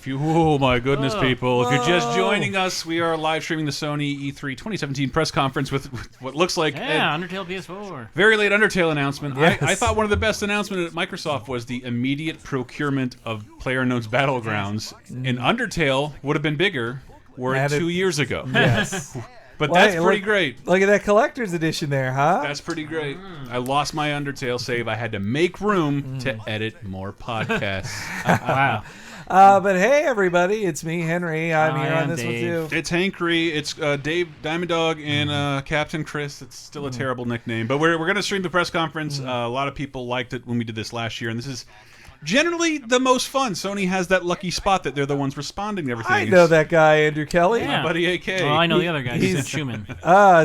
Oh my goodness, people. If you're just joining us, we are live streaming the Sony E3 2017 press conference with what looks like Undertale PS4. Very late Undertale announcement. Yes. I thought one of the best announcements at Microsoft was the immediate procurement of PlayerUnknown's Battlegrounds. And Undertale would have been bigger were it 2 years ago. Yes. But that's pretty great. Look at that collector's edition there, huh? That's pretty great. I lost my Undertale save. I had to make room to edit more podcasts. Wow. But hey, everybody, it's me, Henry. I'm here on this Dave. one, too. It's Hankery. It's Dave Diamond Dog and Captain Chris. It's still a terrible nickname. But we're going to stream the press conference. A lot of people liked it when we did this last year. And this is generally the most fun. Sony has that lucky spot that they're the ones responding to everything. I know that guy, Andrew Kelly. Yeah. My buddy AK. Well, I know the other guy, Sid Schumann.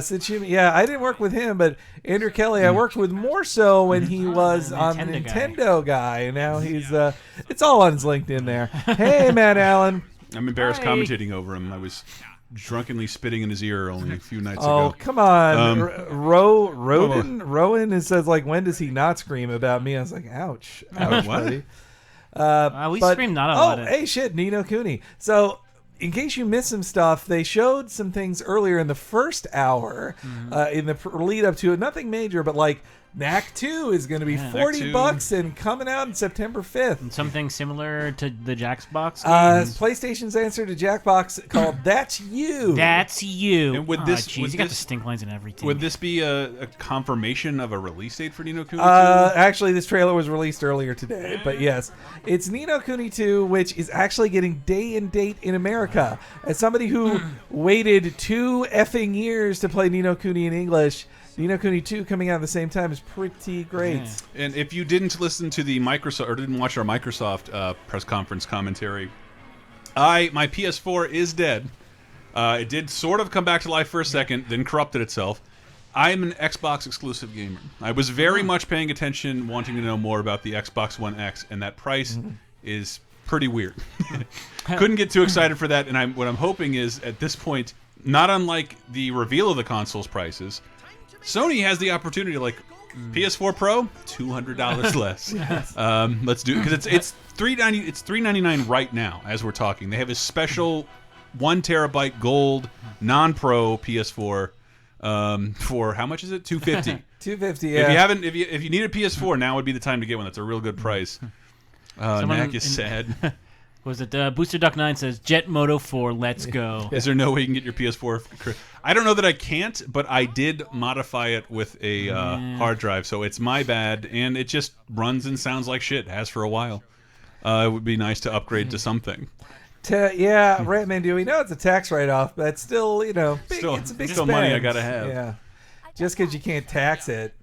Sid Schumann. Yeah, I didn't work with him, but Andrew Kelly, I worked with more so when he was on the Nintendo guy. And now he's, it's all on his LinkedIn there. Hey, Matt Allen. I'm embarrassed commentating over him. I was drunkenly spitting in his ear only a few nights ago. Oh, come on. Rowan says, like, when does he not scream about me? I was like, ouch. Ouch, buddy. We scream not about it. Hey, shit, Nino Cooney. So, in case you missed some stuff, they showed some things earlier in the first hour, in the lead up to it. Nothing major, but like Knack 2 is going to be $40 and coming out on September 5th. And something similar to the Jackbox games? PlayStation's answer to Jackbox called That's You. That's You. And would you got the stink lines and everything. Would this be a confirmation of a release date for Nino Cooney 2? Actually, this trailer was released earlier today, but yes. It's Nino Cooney 2, which is actually getting day and date in America. As somebody who waited 2 effing years to play Nino Cooney in English, Nino Cooney 2 coming out at the same time is pretty great. Yeah. And if you didn't listen to the Microsoft or didn't watch our Microsoft press conference commentary, my PS4 is dead. It did sort of come back to life for a second, then corrupted itself. I'm an Xbox exclusive gamer. I was very much paying attention, wanting to know more about the Xbox One X, and that price is pretty weird. Couldn't get too excited for that, and what I'm hoping is, at this point, not unlike the reveal of the console's prices, Sony has the opportunity to, like, PS4 Pro, $200 less. Yes. Let's do it, because it's $390. It's $399 right now as we're talking. They have a special 1 terabyte gold non-pro PS4 for how much is it? $250. $250. Yeah. If you need a PS4, now would be the time to get one. That's a real good price. Knack is sad. Was it Booster Duck 9 says Jet Moto 4, let's go. Is there no way you can get your PS4? I don't know that I can't, but I did modify it with a hard drive, so it's my bad, and it just runs and sounds like shit. It has for a while. It would be nice to upgrade to something. Yeah, Ratman, do we know it's a tax write-off, but it's still, it's a big still spend. money I gotta have. Yeah, just because you can't tax it.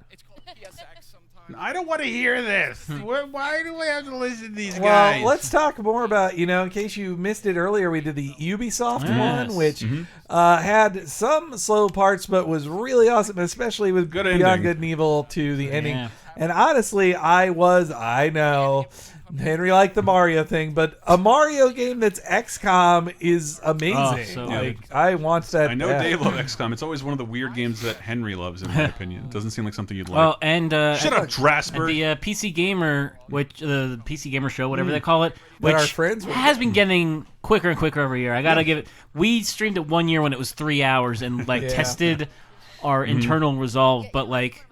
I don't want to hear this. Why do we have to listen to these guys? Well, let's talk more about, in case you missed it earlier, we did the Ubisoft one, which had some slow parts, but was really awesome, especially with Beyond Good and Evil to the ending. And honestly, I know Henry liked the Mario thing, but a Mario game that's XCOM is amazing. I want that. I know Dave loves XCOM. It's always one of the weird games that Henry loves, in my opinion. It doesn't seem like something you'd like. Well, and shut up, Drasper. The PC Gamer, which the PC Gamer Show, whatever they call it, which our friends has been getting quicker and quicker every year. I gotta give it. We streamed it 1 year when it was 3 hours and tested our internal resolve, but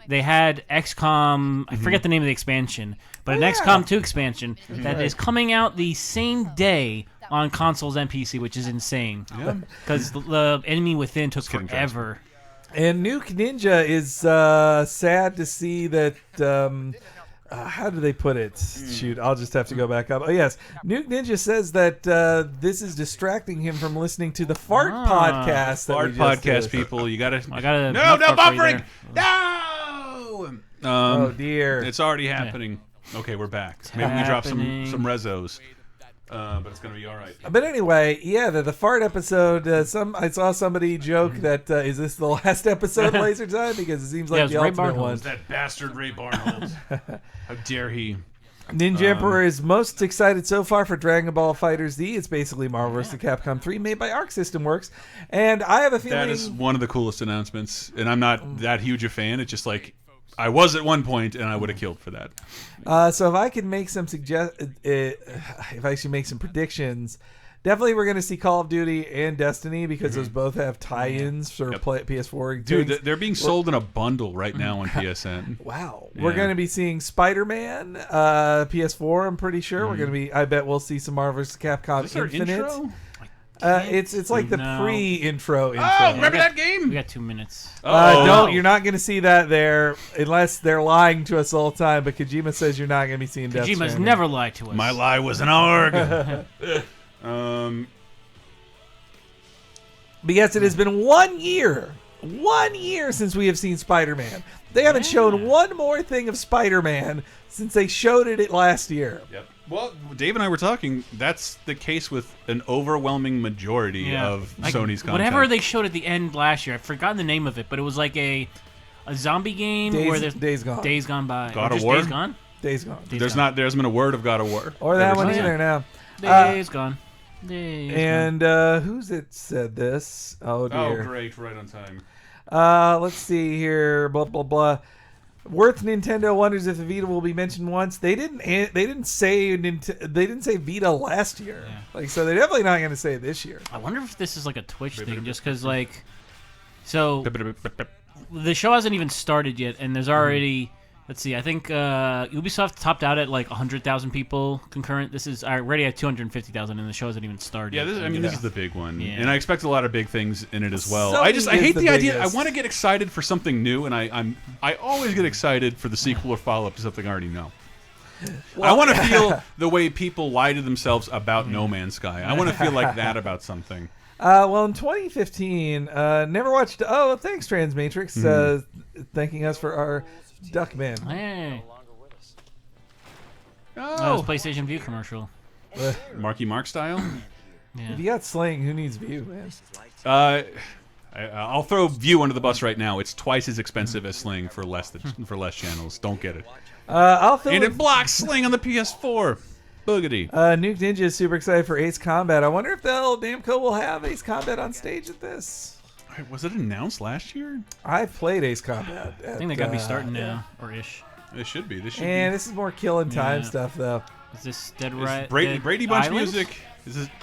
they had XCOM. I forget the name of the expansion, but an XCOM 2 expansion that is coming out the same day on consoles and PC, which is insane. Because the Enemy Within took forever. And Nuke Ninja is sad to see that. How do they put it? Shoot, I'll just have to go back up. Oh, yes. Nuke Ninja says that this is distracting him from listening to the Fart podcast. Fart podcast, people. You gotta. No buffering! No! Oh, dear. It's already happening. Okay, we're back. Maybe we drop some rezos. But it's gonna be all right. But anyway, the fart episode. I saw somebody joke that is this the last episode of Laser Time, because it seems like the ultimate one. That bastard Ray Barnhold. How dare he? Ninja Emperor is most excited so far for Dragon Ball FighterZ. It's basically Marvel vs. Capcom 3 made by Arc System Works, and I have a feeling that is one of the coolest announcements. And I'm not that huge a fan. It's just like, I was at one point, and I would have killed for that. So if I could make some if I should make some predictions, definitely we're going to see Call of Duty and Destiny because those both have tie-ins for PS4. Dude, they're being sold in a bundle right now on PSN. Wow. Yeah. We're going to be seeing Spider-Man, PS4, I'm pretty sure. We're going to be, I bet we'll see some Marvel vs. Capcom Infinite. Intro? It's like the pre-intro intro. Oh, remember that game? We got 2 minutes. No, you're not going to see that there unless they're lying to us all the time. But Kojima says you're not going to be seeing Death Kojima's Stranding. never lied to us. My lie was an ARG. But yes, it has been 1 year. 1 year since we have seen Spider-Man. They haven't shown one more thing of Spider-Man since they showed it last year. Yep. Well, Dave and I were talking. That's the case with an overwhelming majority of Sony's content. Whatever they showed at the end last year, I've forgotten the name of it, but it was like a zombie game where there's Days Gone. Days Gone by. God of War? Days Gone? Days Gone. There hasn't been a word of God of War. Or that one either now. Days Gone. Days and who's it said this? Oh, dear. Oh, great. Right on time. Let's see here. Blah, blah, blah. Worth Nintendo wonders if the Vita will be mentioned once. They didn't say Vita last year. Yeah. So they're definitely not going to say it this year. I wonder if this is like a Twitch thing, just because so the show hasn't even started yet, and there's already let's see. I think Ubisoft topped out at like 100,000 people concurrent. This is already at 250,000, and the show hasn't even started. Yeah, this is the big one, and I expect a lot of big things in it as well. Sony I hate the idea. biggest. I want to get excited for something new, and I always get excited for the sequel or follow up to something I already know. Well, I want to feel the way people lie to themselves about No Man's Sky. I want to feel like that about something. Well, in 2015, never watched. Oh, thanks, Transmatrix, thanking us for our Duckman. Hey. Oh, it's PlayStation View commercial. Marky Mark style. Yeah. If you got Sling, who needs View, man? I'll throw View under the bus right now. It's twice as expensive as Sling for less channels. Don't get it. It blocks Sling on the PS4. Boogity. Nuke Ninja is super excited for Ace Combat. I wonder if Namco will have Ace Combat on stage at this. Was it announced last year? I've played Ace Combat. I think they got to be starting now, or ish. It should be. This is more killing time stuff, though. Is this Dead Right? Brady Bunch Island? music.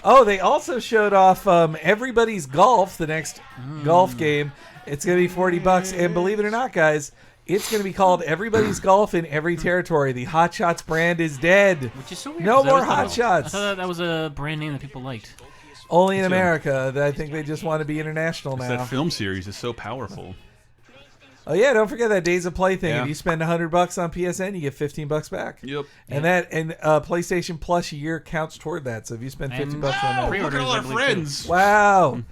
Oh, they also showed off Everybody's Golf, the next golf game. It's going to be $40, and believe it or not, guys, it's going to be called Everybody's Golf in Every Territory. The Hot Shots brand is dead. Which is so weird. No more Hot Shots. I thought that was a brand name that people liked. Only in America. I think they just want to be international now. That film series is so powerful. Oh yeah, don't forget that Days of Play thing. If you spend $100 on PSN, you get $15 back. Yep. And PlayStation Plus a year counts toward that. So if you spend $50 on that, look at all our friends. Wow.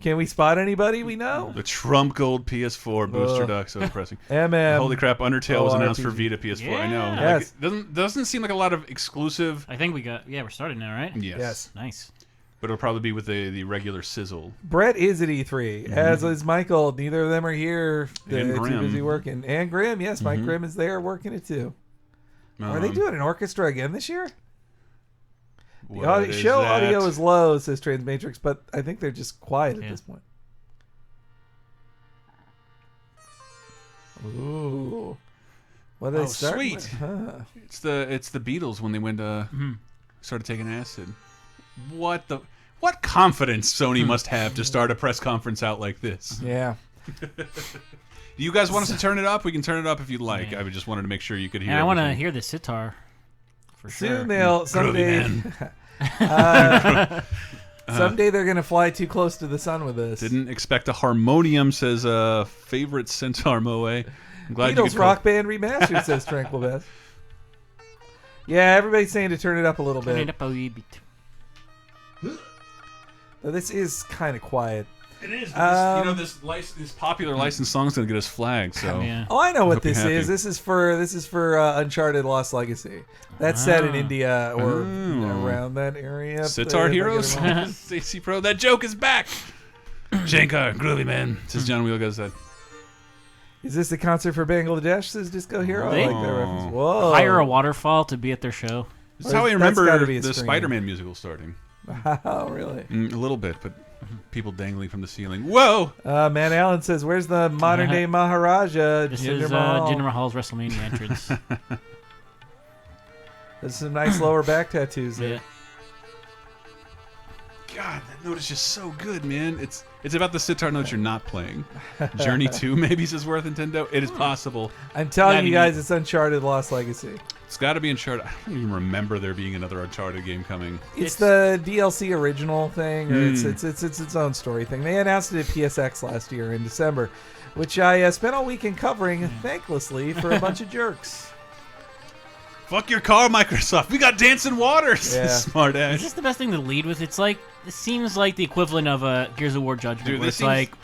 Can we spot anybody we know? The Trump Gold PS4 booster duck, so depressing. Holy crap! Undertale was announced for Vita PS4. Yeah. I know. Yes. Like, doesn't seem like a lot of exclusive. I think we got. Yeah, we're starting now, right? Yes. Nice. But it'll probably be with the regular sizzle. Brett is at E3, as is Michael. Neither of them are here. They're too busy working. And Grimm, yes, Mike Grimm is there working it too. Are they doing an orchestra again this year? The show audio is low, says Transmatrix, but I think they're just quiet at this point. Ooh. What are they starting sweet. with? It's the Beatles when they went started taking acid. What confidence Sony must have to start a press conference out like this. Yeah. Do you guys want us to turn it up? We can turn it up if you'd like. I just wanted to make sure you could hear. I want to hear the sitar. For sure. Soon they'll someday. Someday they're gonna fly too close to the sun with this. Didn't expect a harmonium, says favorite Centaur Moe. I'm glad Beatles Rock Band remastered, says Tranquil Beth. Yeah, everybody's saying to turn it up a little bit. Turn it up a wee bit. This is kind of quiet. It is. This popular licensed song's gonna get us flagged. So. Yeah. Oh, I know what this is. This is for Uncharted Lost Legacy. That's set in India or around that area. Sitar Heroes. AC Pro. That joke is back. Shankar, groovy man. Says John Wheelgo said. Is this the concert for Bangladesh? Says Disco Hero. I like that reference. Whoa. Hire a waterfall to be at their show. This is how I remember the Spider-Man musical starting. Oh, really? A little bit, but people dangling from the ceiling. Whoa! Matt Allen says, "Where's the modern day Maharaja?" This Jinder is Mahal. Jinder Mahal's WrestleMania entrance. There's some nice lower back tattoos there. Yeah. God, that note is just so good, man. It's about the sitar notes you're not playing. Journey 2 maybe is worth Nintendo. It is possible. I'm telling you guys, it's Uncharted Lost Legacy. It's got to be Uncharted. I don't even remember there being another Uncharted game coming. It's the DLC original thing, or it's its own story thing. They announced it at PSX last year in December, which I spent all weekend covering thanklessly for a bunch of jerks. Fuck your car, Microsoft. We got dancing waters. Yeah. Smart ass. Is this the best thing to lead with? It's like, it seems like the equivalent of a Gears of War Judgment. Dude, where this it's seems- like,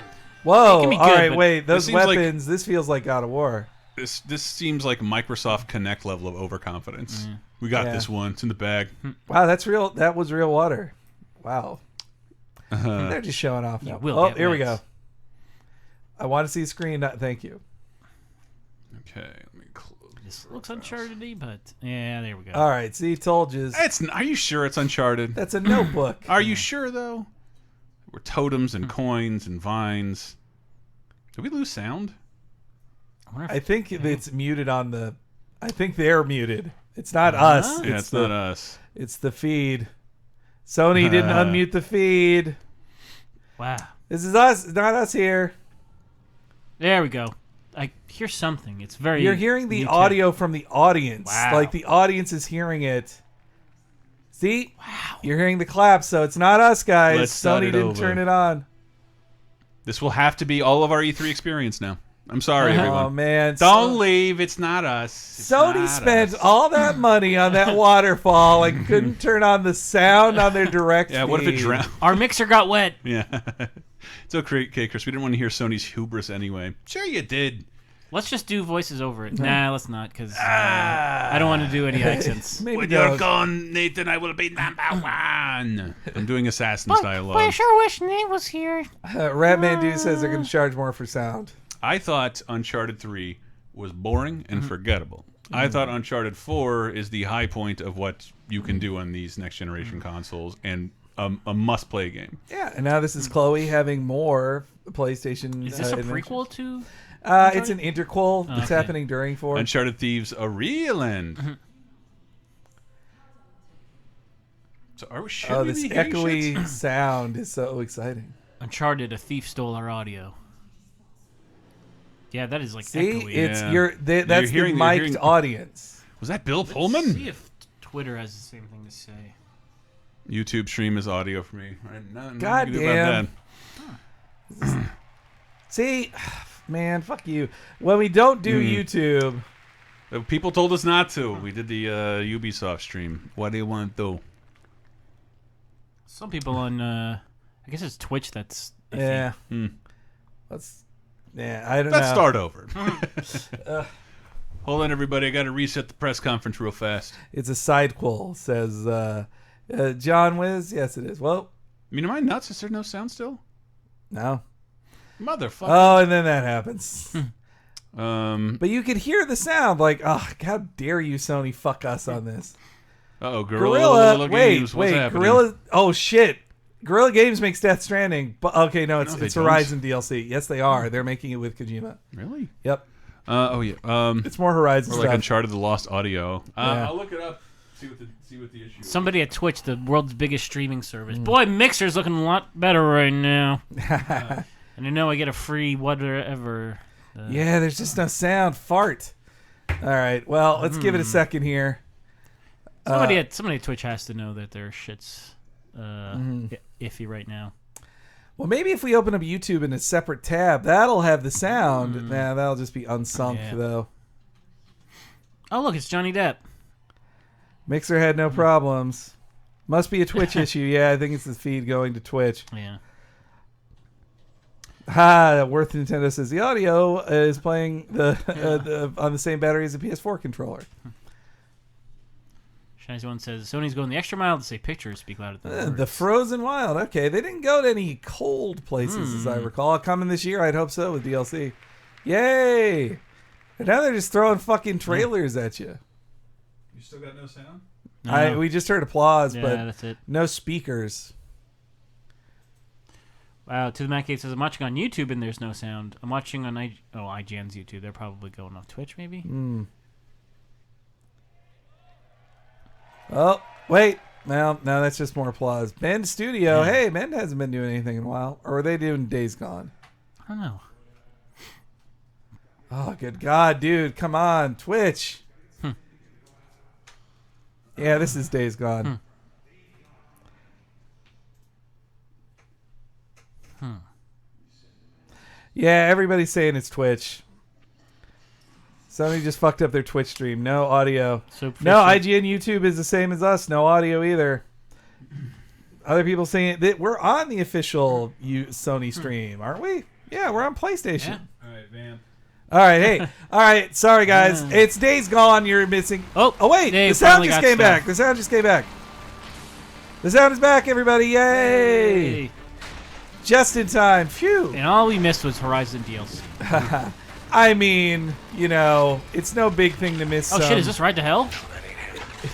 Whoa! It can be All good, right, but wait. Those seems like- weapons. This feels like God of War. This seems like Microsoft Connect level of overconfidence. We got this one. It's in the bag. Wow, that's real. That was real water. Wow. They're just showing off now. will Oh, get here we wet. go. I want to see the screen. Thank you. Okay, let me close. this looks Uncharted-y, but yeah, there we go. All right. See, told you. Are you sure it's Uncharted? That's a notebook. Are you sure though? We're totems and coins and vines. Did we lose sound? I think it's muted on the. I think they're muted. It's not us. Yeah, it's not us. It's the feed. Sony didn't unmute the feed. Wow. This is us, not us here. There we go. I hear something. It's very. You're hearing the muted. audio from the audience. Wow. Like the audience is hearing it. See? Wow. You're hearing the clap, so it's not us, guys. Let's start Sony it didn't over. turn it on. This will have to be all of our E3 experience now. I'm sorry, everyone. Oh, man. Don't leave. It's not us. It's Sony not spent us. all that money on that waterfall and couldn't turn on the sound on their direct Yeah, what if it feed. drowned? Our mixer got wet. Yeah. It's okay, Chris. We didn't want to hear Sony's hubris anyway. Sure you did. Let's just do voices over it. Nah, let's not, because I don't want to do any accents. Maybe When don't. you're gone, Nathan, I will be number one. I'm doing assassin's dialogue. sure wish Nate was here. Ratman Dude says they're going to charge more for sound. I thought Uncharted 3 was boring and forgettable. I thought Uncharted 4 is the high point of what you can do on these next generation consoles and a must-play game. Yeah, and now this is Chloe having more PlayStation. Is this a adventures. prequel to? It's an interquel that's Okay. happening during 4. Uncharted Thieves, a real end. So are we sure? Oh, this echoey sound is so exciting. Uncharted, a thief stole our audio. Yeah, that is like See, echoey. it's Yeah. that's the you're mic'd hearing- audience. Was that Bill Let's Pullman? see if Twitter has the same thing to say. YouTube stream is audio for me. Right? Nothing God you can do about damn. See, man, fuck you. When we don't do YouTube, that. People told us not to. We did the Ubisoft stream. What do you want to do? Some people on, I guess it's Twitch that's iffy. yeah. I don't know. Let's start over. Hold on, everybody. I got to reset the press conference real fast. It's a sidequel, says John Wiz. Yes, it is. Well, I mean, am I nuts? Is there no sound still? no. Motherfucker. Oh, and then that happens. Uh But you could hear the sound like, oh, how dare you, Sony, fuck us on this. oh, Gorilla, Games. What's happening? Gorilla. Oh shit, Gorilla Games makes Death Stranding. But okay, no, it's they don't. Horizon DLC. Yes, they are. They're making it with Kojima. Really? Yep, Oh yeah. it's more Horizon Or like stuff. Uncharted: The Lost Audio. Yeah. I'll look it up. See what the issue is. Somebody at Twitch, the world's biggest streaming service. Boy, Mixer's looking a lot better right now. And I know I get a free whatever. Yeah, there's just no sound. Fart. All right. Well, let's give it a second here. Somebody at Twitch has to know that their shit's iffy right now. Well, maybe if we open up YouTube in a separate tab, that'll have the sound. Nah, that'll just be unsunk Yeah. though. Oh, look, it's Johnny Depp. Mixer had no problems. Must be a Twitch issue. Yeah, I think it's the feed going to Twitch. Yeah. Worth Nintendo says the audio is playing on the same battery as the PS4 controller. Shinies One says Sony's going the extra mile to say pictures speak louder than words. The Frozen Wild. Okay, they didn't go to any cold places as I recall. Coming this year, I'd hope so with DLC. Yay! And now they're just throwing fucking trailers at you. You still got no sound? No. We just heard applause, Yeah, but that's it. no speakers. Wow, to the Mac Cave says, I'm watching on YouTube and there's no sound. I'm watching on IGN's YouTube. They're probably going off Twitch, maybe? Oh, wait. Well, no, that's just more applause. Bend Studio. Yeah. Hey, Bend hasn't been doing anything in a while. Or are they doing Days Gone? I don't know. Oh, good God, dude. Come on. Twitch. Yeah, this is Days Gone. Yeah, everybody's saying it's Twitch. Somebody just fucked up their Twitch stream. No audio. No, IGN YouTube is the same as us. No audio either. Other people saying that we're on the official Sony stream, aren't we? Yeah, we're on PlayStation. Yeah. All right, man. All right, hey. All right, sorry, guys. It's Days Gone. You're missing. Oh wait. Dave the sound just came back. The sound just came back. The sound is back, everybody. Yay. Just in time. Phew. And all we missed was Horizon deals. I mean, you know, it's no big thing to miss. Oh, shit. Is this Ride to Hell?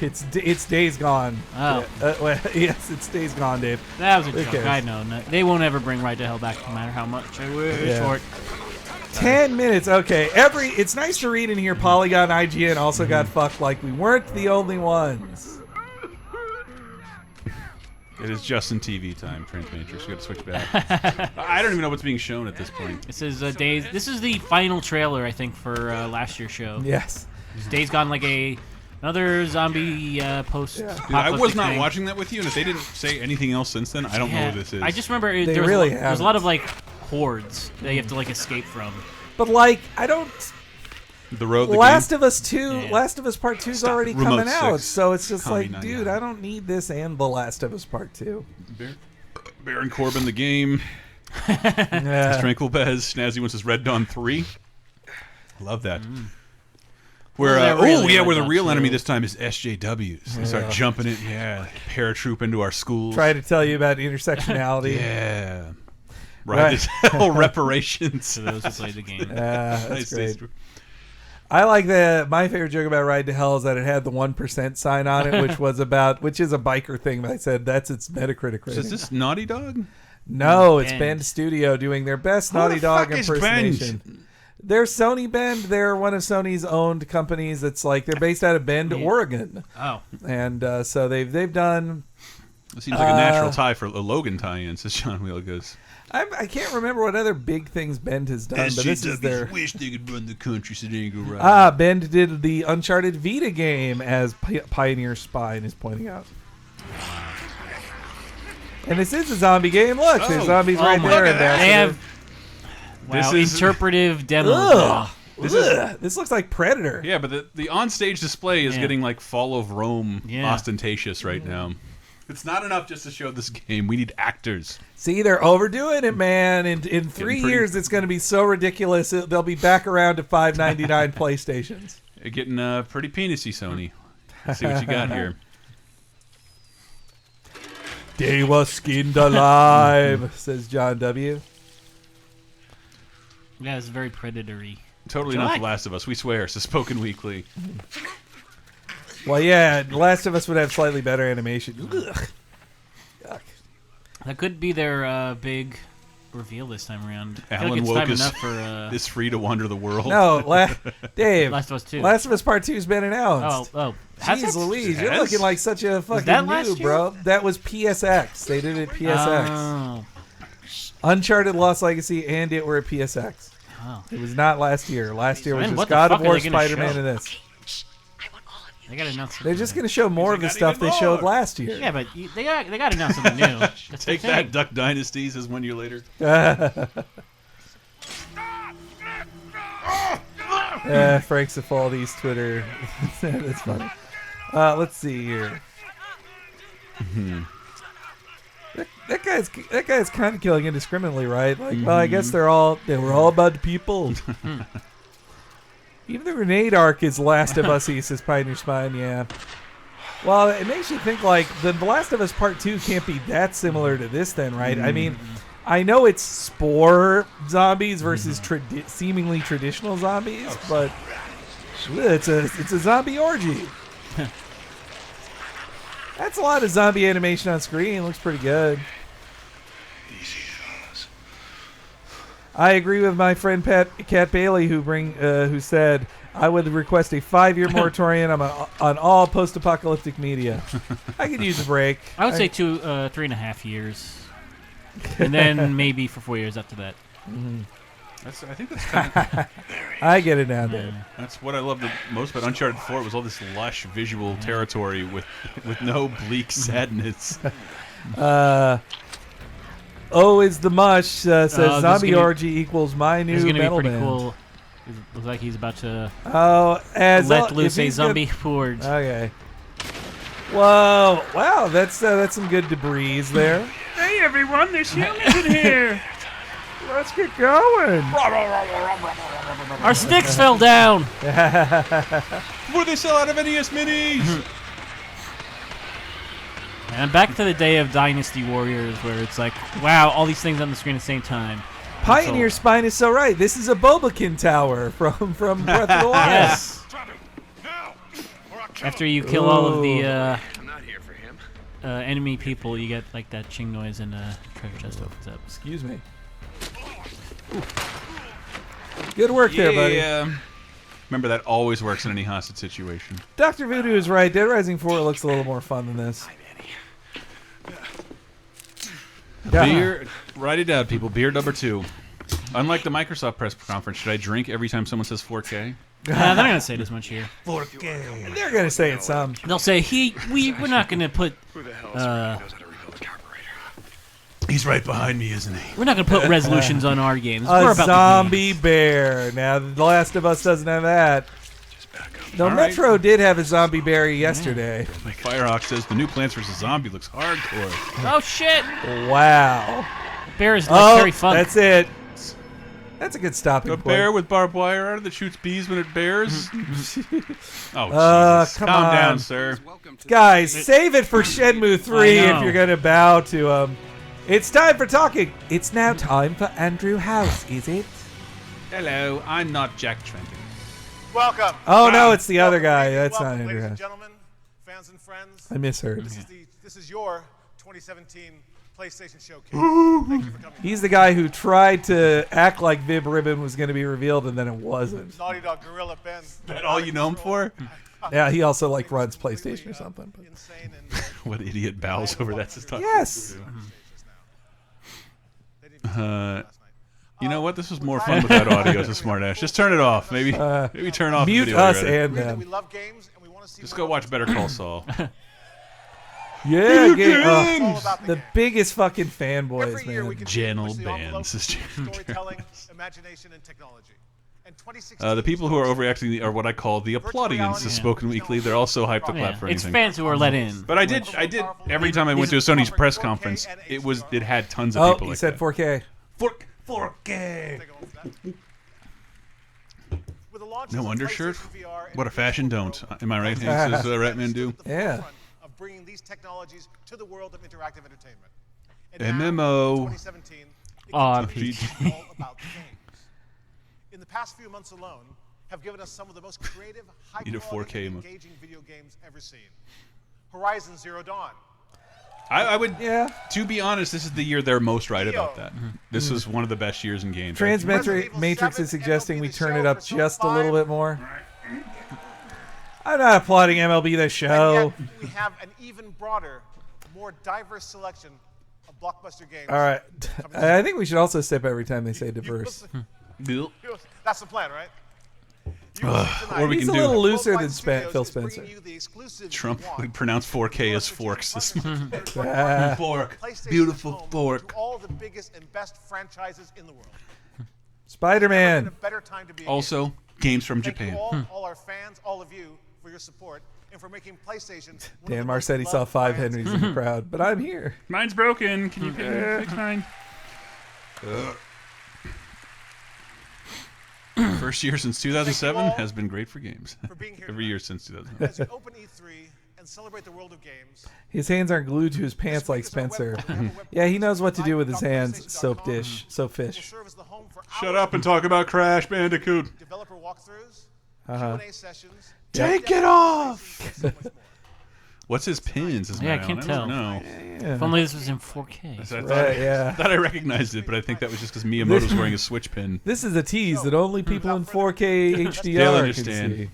It's Days Gone. Oh. Well, yes, it's Days Gone, Dave. That was a joke. I know. No, they won't ever bring Ride to Hell back no matter how much I wish. Yeah. 10 minutes. Okay. It's nice to read in here Polygon IGN also got fucked like we weren't the only ones. It is Justin TV time, Transmatrix. We got to switch back. I don't even know what's being shown at this point. This is Days. This is the final trailer, I think, for last year's show. Yes. Days Gone like another zombie post. Yeah. Dude, I was not watching that with you, and if they didn't say anything else since then, I don't know what this is. I just remember there was a lot of like hordes that you have to like escape from. But like, I don't. The road. Last of Us 2, Last of Us Part 2 is already coming out, so it's just like, dude, I don't need this and The Last of Us Part 2. Baron Corbin, the game. Tranquil Bez, Snazzy wants his Red Dawn 3. Love that. Where where the real enemy this time is SJWs. They start jumping in, paratroop into our schools. Try to tell you about intersectionality. Yeah. Right. This whole reparations. For those who played the game. That's great. I like my favorite joke about Ride to Hell is that it had the 1% sign on it, which is a biker thing, but I said that's its Metacritic rating. So is this Naughty Dog? No, it's Bend Studio doing their best Naughty Dog impersonation. They're Sony Bend. They're one of Sony's owned companies. It's like they're based out of Bend, Oregon. Oh. And so they've done. It seems like a natural tie for a Logan tie-in, says Sean Wheel goes. I can't remember what other big things Bend has done, but this is their. Wish they could run the country so they didn't go right. Bend did the Uncharted Vita game, as Pioneer Spine is pointing out. And this is a zombie game. Look, there's zombies right there. They have interpretive demo. This looks like Predator. Yeah, but the on-stage display is getting like Fall of Rome ostentatious right now. It's not enough just to show this game. We need actors. See, they're overdoing it, man. In 3 years, it's going to be so ridiculous. They'll be back around to $5.99 PlayStations. You're getting pretty penisy, Sony. Let's see what you got here. They were skinned alive, says John W. Yeah, it's very predatory. Totally not The Last of Us. We swear. It's Spoken Weekly. Well, yeah, The Last of Us would have slightly better animation. Ugh. Yuck. That could be their big reveal this time around. Alan Woke is free to wander the world. No, Dave. Last of Us 2. Last of Us Part 2 has been announced. Oh. Jeez Louise, you're looking like such a fucking noob, bro. That was PSX. They did it at PSX. Oh. Uncharted Lost Legacy and it were at PSX. Oh. It was not last year. Last year was just God of War, Spider-Man, and this. They got to announce. They're just going to show more of the stuff they showed last year. Yeah, but they got to announce something new. Take that, Duck Dynasty, says 1 year later. Frank Cifaldi's Twitter. That's funny. Let's see here. That guy's kind of killing indiscriminately, right? Like, well, I guess they were all bad people. Even the grenade arc is Last of Us, says Pioneer Spine, yeah. Well, it makes you think, like, the Last of Us Part 2 can't be that similar to this then, right? I mean, I know it's spore zombies versus seemingly traditional zombies, but it's a zombie orgy. That's a lot of zombie animation on screen. Looks pretty good. I agree with my friend Kat Bailey, who said I would request a 5-year moratorium on all post-apocalyptic media. I could use a break. I would say 3.5 years, and then maybe for 4 years after that. Mm-hmm. I think that's kind of... I get it now, Dave. That's what I loved the most about Uncharted 4. It was all this lush visual territory with no bleak sadness. Is the mush says zombie orgy equals my new metal band. It's going to be pretty cool. It looks like he's about to let loose a zombie horde. Okay. Whoa! Wow, that's some good debris there. Hey everyone, there's humans in here. Let's get going. Our sticks fell down. Before they sell out of NES Minis. And back to the day of Dynasty Warriors, where it's like, wow, all these things on the screen at the same time. Pioneer Spine is so right. This is a Bobakin Tower from Breath of the Wild. Yes. After you kill all of the enemy people, you get like that ching noise and treasure chest opens up. Excuse me. Good work there, buddy. Remember, that always works in any hostage situation. Dr. Voodoo is right. Dead Rising 4 looks a little more fun than this. Beer, write it down, people. Beer number 2. Unlike the Microsoft press conference, should I drink every time someone says 4K? They're not going to say it as much here. 4K. They're going to say it some. They'll say, we're not going to put... Who the hell knows how to rebuild a carburetor? He's right behind me, isn't he? We're not going to put resolutions on our games. A zombie bear. Now, The Last of Us doesn't have that. No, Metro did have a zombie bear yesterday. Firehawk says the new Plants vs. Zombie looks hardcore. Oh, shit. Wow. Bear is like very fun. That's it. That's a good stopping point. A bear with barbed wire that shoots bees when it bears? Jesus. Calm down, sir. Guys, save it for Shenmue 3 if you're going to bow to him. It's time for talking. It's now time for Andrew House, is it? Hello, I'm not Jack Trenton. Welcome. Oh, no, it's the other guy. That's not Andrew ladies House. And gentlemen, fans and friends. I misheard. This is your 2017 PlayStation Showcase. Thank you for coming. He's the guy who tried to act like Vib Ribbon was going to be revealed, and then it wasn't. Naughty Dog Gorilla Ben. Is that all you know him for? Yeah, he also runs PlayStation or something. But. What idiot bows over that stuff? Yes. You know what? This was more fun without audio as a smartass. Just turn it off. Maybe turn off mute the video us already. and them. We love games and we want to see. Just go watch Better Call Saul. Yeah, games. The biggest fucking fanboys, man. Gentle Ben. This is storytelling, imagination, and technology. The people who are overreacting are what I call the applaudians of Spoken Weekly. They're all so hyped to clap for anything. It's fans who are let in. But I did. Every time I went to a Sony's press conference, it had tons of people. Oh, he like said that. 4K. 4K. No undershirt. What a fashion don't. Am I right, Hank? Says Ratman do. Yeah. Of bringing these technologies to the world of interactive entertainment. MMO. 2017. All about games. In the past few months alone, have given us some of the most creative, high-quality, engaging video games ever seen. Horizon Zero Dawn. I would, to be honest, this is the year they're most right about that. This was one of the best years in games. Matrix is suggesting we turn it up just a little bit more. I'm not applauding MLB The Show. And yet we have an even broader, more diverse selection of blockbuster games. All right. I think we should also sip every time they say diverse. That's the plan, right? Or we He's can a little looser than Phil Spencer. Trump would pronounce 4K as forks this morning. Fork. Beautiful fork. All the biggest and best franchises in the world. Spider-Man. Also, games from Japan. All our fans, all of you, for your support and for making PlayStation. Dan Marcetti saw 5 Henrys in the crowd, but I'm here. Mine's broken. Can you fix mine? First year since 2007 has been great for games. Every year since 2007. As we open E3 and celebrate the world of games. His hands aren't glued to his pants like Spencer. Yeah, he knows what to do with his hands. Soap fish. Shut up and talk about Crash Bandicoot. Developer walkthroughs, Q&A sessions. Take it off. What's his pins? I can't tell. No. Yeah. If only this was in 4K. I thought I recognized it, but I think that was just because Miyamoto's wearing a Switch pin. This is a tease that only people in 4K They'll HDR can understand. see.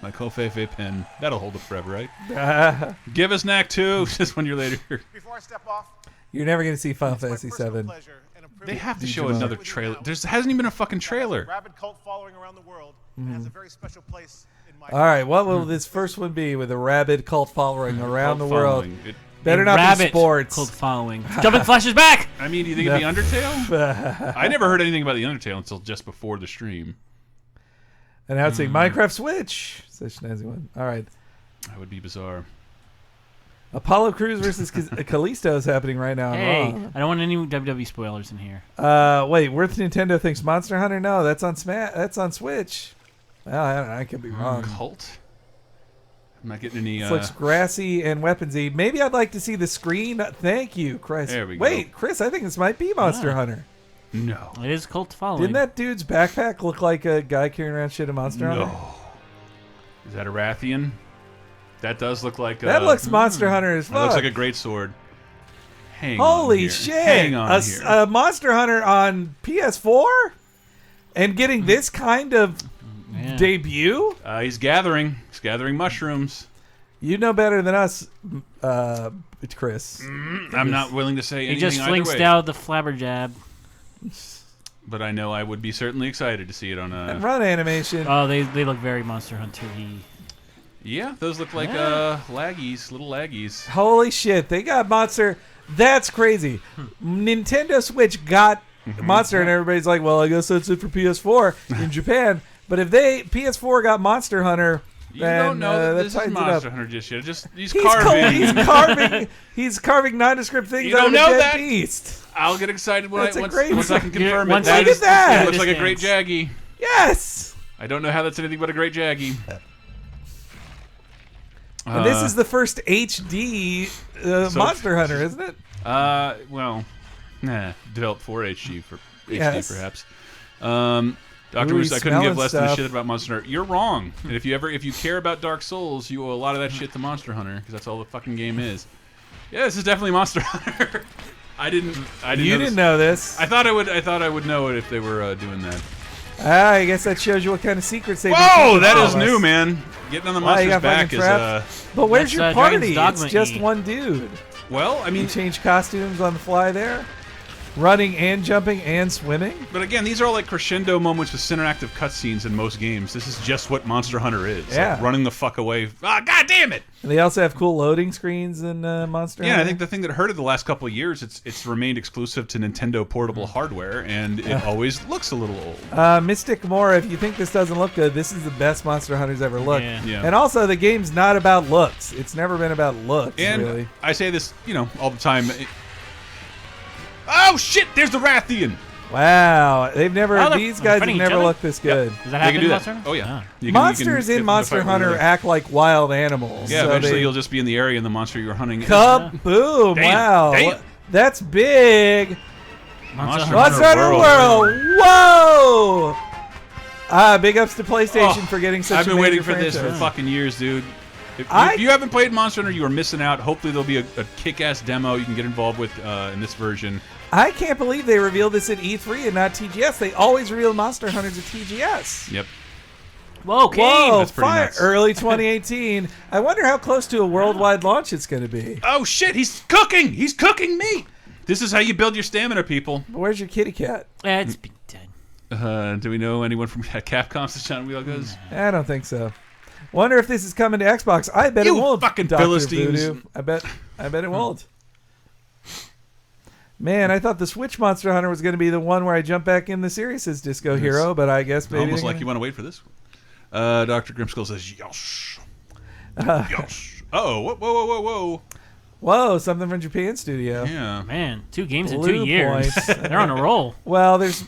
My Kofefe pin. That'll hold up forever, right? Give us Knack 2 just 1 year later. Before I step off, You're never going to see Final Fantasy personal 7. pleasure and a They privilege have to be show with another you trailer. now. There hasn't even been a fucking That has a trailer. rabid cult following around the world and has a very special place in my All right, what will this first one be with a rabid cult following around Cult the world? following. Better A not be rabbit sports. cult following. Jumping Flash is back! I mean, do you think it'd be Undertale? I never heard anything about the Undertale until just before the stream. Announcing Minecraft Switch. Such an easy one. All right. That would be bizarre. Apollo Crews versus Callisto is happening right now. Hey, on I don't want any WWE spoilers in here. Raw. Wait, Worth Nintendo thinks Monster Hunter? No, that's on That's on Switch. Well, I don't know. I could be wrong. Cult? I'm not getting any. This looks grassy and weaponsy. Maybe I'd like to see the screen. Thank you, Chris. There we go. Wait, Chris, I think this might be Monster Hunter. No. It is cult following. Didn't that dude's backpack look like a guy carrying around shit in Monster Hunter? No. Is that a Rathian? That does look like. That looks Monster Hunter as fuck. That looks like a great sword. Hang Holy on here. shit! Hang on here. A Monster Hunter on PS4, and getting this kind of debut. He's gathering. He's gathering mushrooms. You know better than us, Chris. I'm not willing to say He anything just either flinks way. down the flabberjab. But I know I would be certainly excited to see it on And a. run animation. Oh, they look very Monster Hunter-y. Yeah, those look like Yeah. laggies, little laggies. Holy shit! They got Monster. That's crazy. Nintendo Switch got Monster, and everybody's like, "Well, I guess that's it for PS4 in Japan." But if PS4 got Monster Hunter. You then, don't know that this is tightens it Monster up. Hunter just yet. Just he's He's carving. He's carving nondescript things You out don't of a know dead that? beast. I'll get excited when That's a once great I can confirm it. once That Look is- at that. It looks like a great Jaggy. Yes. I don't know how that's anything but a great Jaggy. And this is the first HD Monster Hunter, isn't it? Well, developed for HD Yes. perhaps. Dr. Ooh, Moose, I couldn't smelling give less than a stuff. shit about Monster Hunter. You're wrong. And if you care about Dark Souls, you owe a lot of that shit to Monster Hunter because that's all the fucking game is. Yeah, this is definitely Monster Hunter. I didn't. You didn't know this. I thought I would know it if they were doing that. I guess that shows you what kind of secrets they've been Whoa, keeping that from is us. new, man. Getting on the Wow, you monster's got back fucking is trapped. But where's That's, your Dragon's party? It's Dogma just E. one dude. well, I You mean, change costumes on the fly there, running and jumping and swimming. but again, these are all like crescendo moments with interactive cutscenes in most games. This is just what Monster Hunter is. Yeah. Like running the fuck away. Ah, god damn it! And they also have cool loading screens in Monster Yeah, Hunter. I think the thing that hurt it the last couple of years, it's remained exclusive to Nintendo portable hardware, and it always looks a little old. Mystic Mora, if you think this doesn't look good, this is the best Monster Hunter's ever looked. Yeah. Yeah. And also, the game's not about looks. It's never been about looks, And really. I say this, all the time. Oh shit! There's the Rathian. Wow, they've never. Oh, they're These guys have fighting each never other? looked this good. Does that They happen can do in that. Monster Hunter? Oh yeah. You can Monsters get in them to Monster fight with Hunter each other. act like wild animals. Yeah, so eventually they, you'll just be in the area and the monster you're hunting. is- Kaboom! Damn, Wow, damn. that's big. Monster Monster Hunter World. Whoa! Big ups to PlayStation for getting such. I've been a waiting major for this for franchise. fucking years, dude. If I- you haven't played Monster Hunter, you are missing out. Hopefully there'll be a kick-ass demo you can get involved with in this version. I can't believe they revealed this at E3 and not TGS. They always reveal Monster Hunters at TGS. Yep. Whoa, King! Whoa, That's pretty fire! nuts. Early 2018. I wonder how close to a worldwide launch it's going to be. Oh shit, he's cooking! He's cooking meat! This is how you build your stamina, people. Where's your kitty cat? It's been dead. Do we know anyone from Capcom since John Wheel goes? I don't think so. Wonder if this is coming to Xbox. I bet You it won't. fucking Dr. Philistines. Voodoo. I bet it won't. Man, I thought the Switch Monster Hunter was going to be the one where I jump back in the series as Disco Hero, but I guess maybe Almost they're like you want to wait for this one. Dr. Grimskull says, yes. Yes. Uh-oh, whoa. Whoa, something from Japan Studio. Yeah. Man, 2 games in Blue 2 years. points. They're on a roll. Well, there's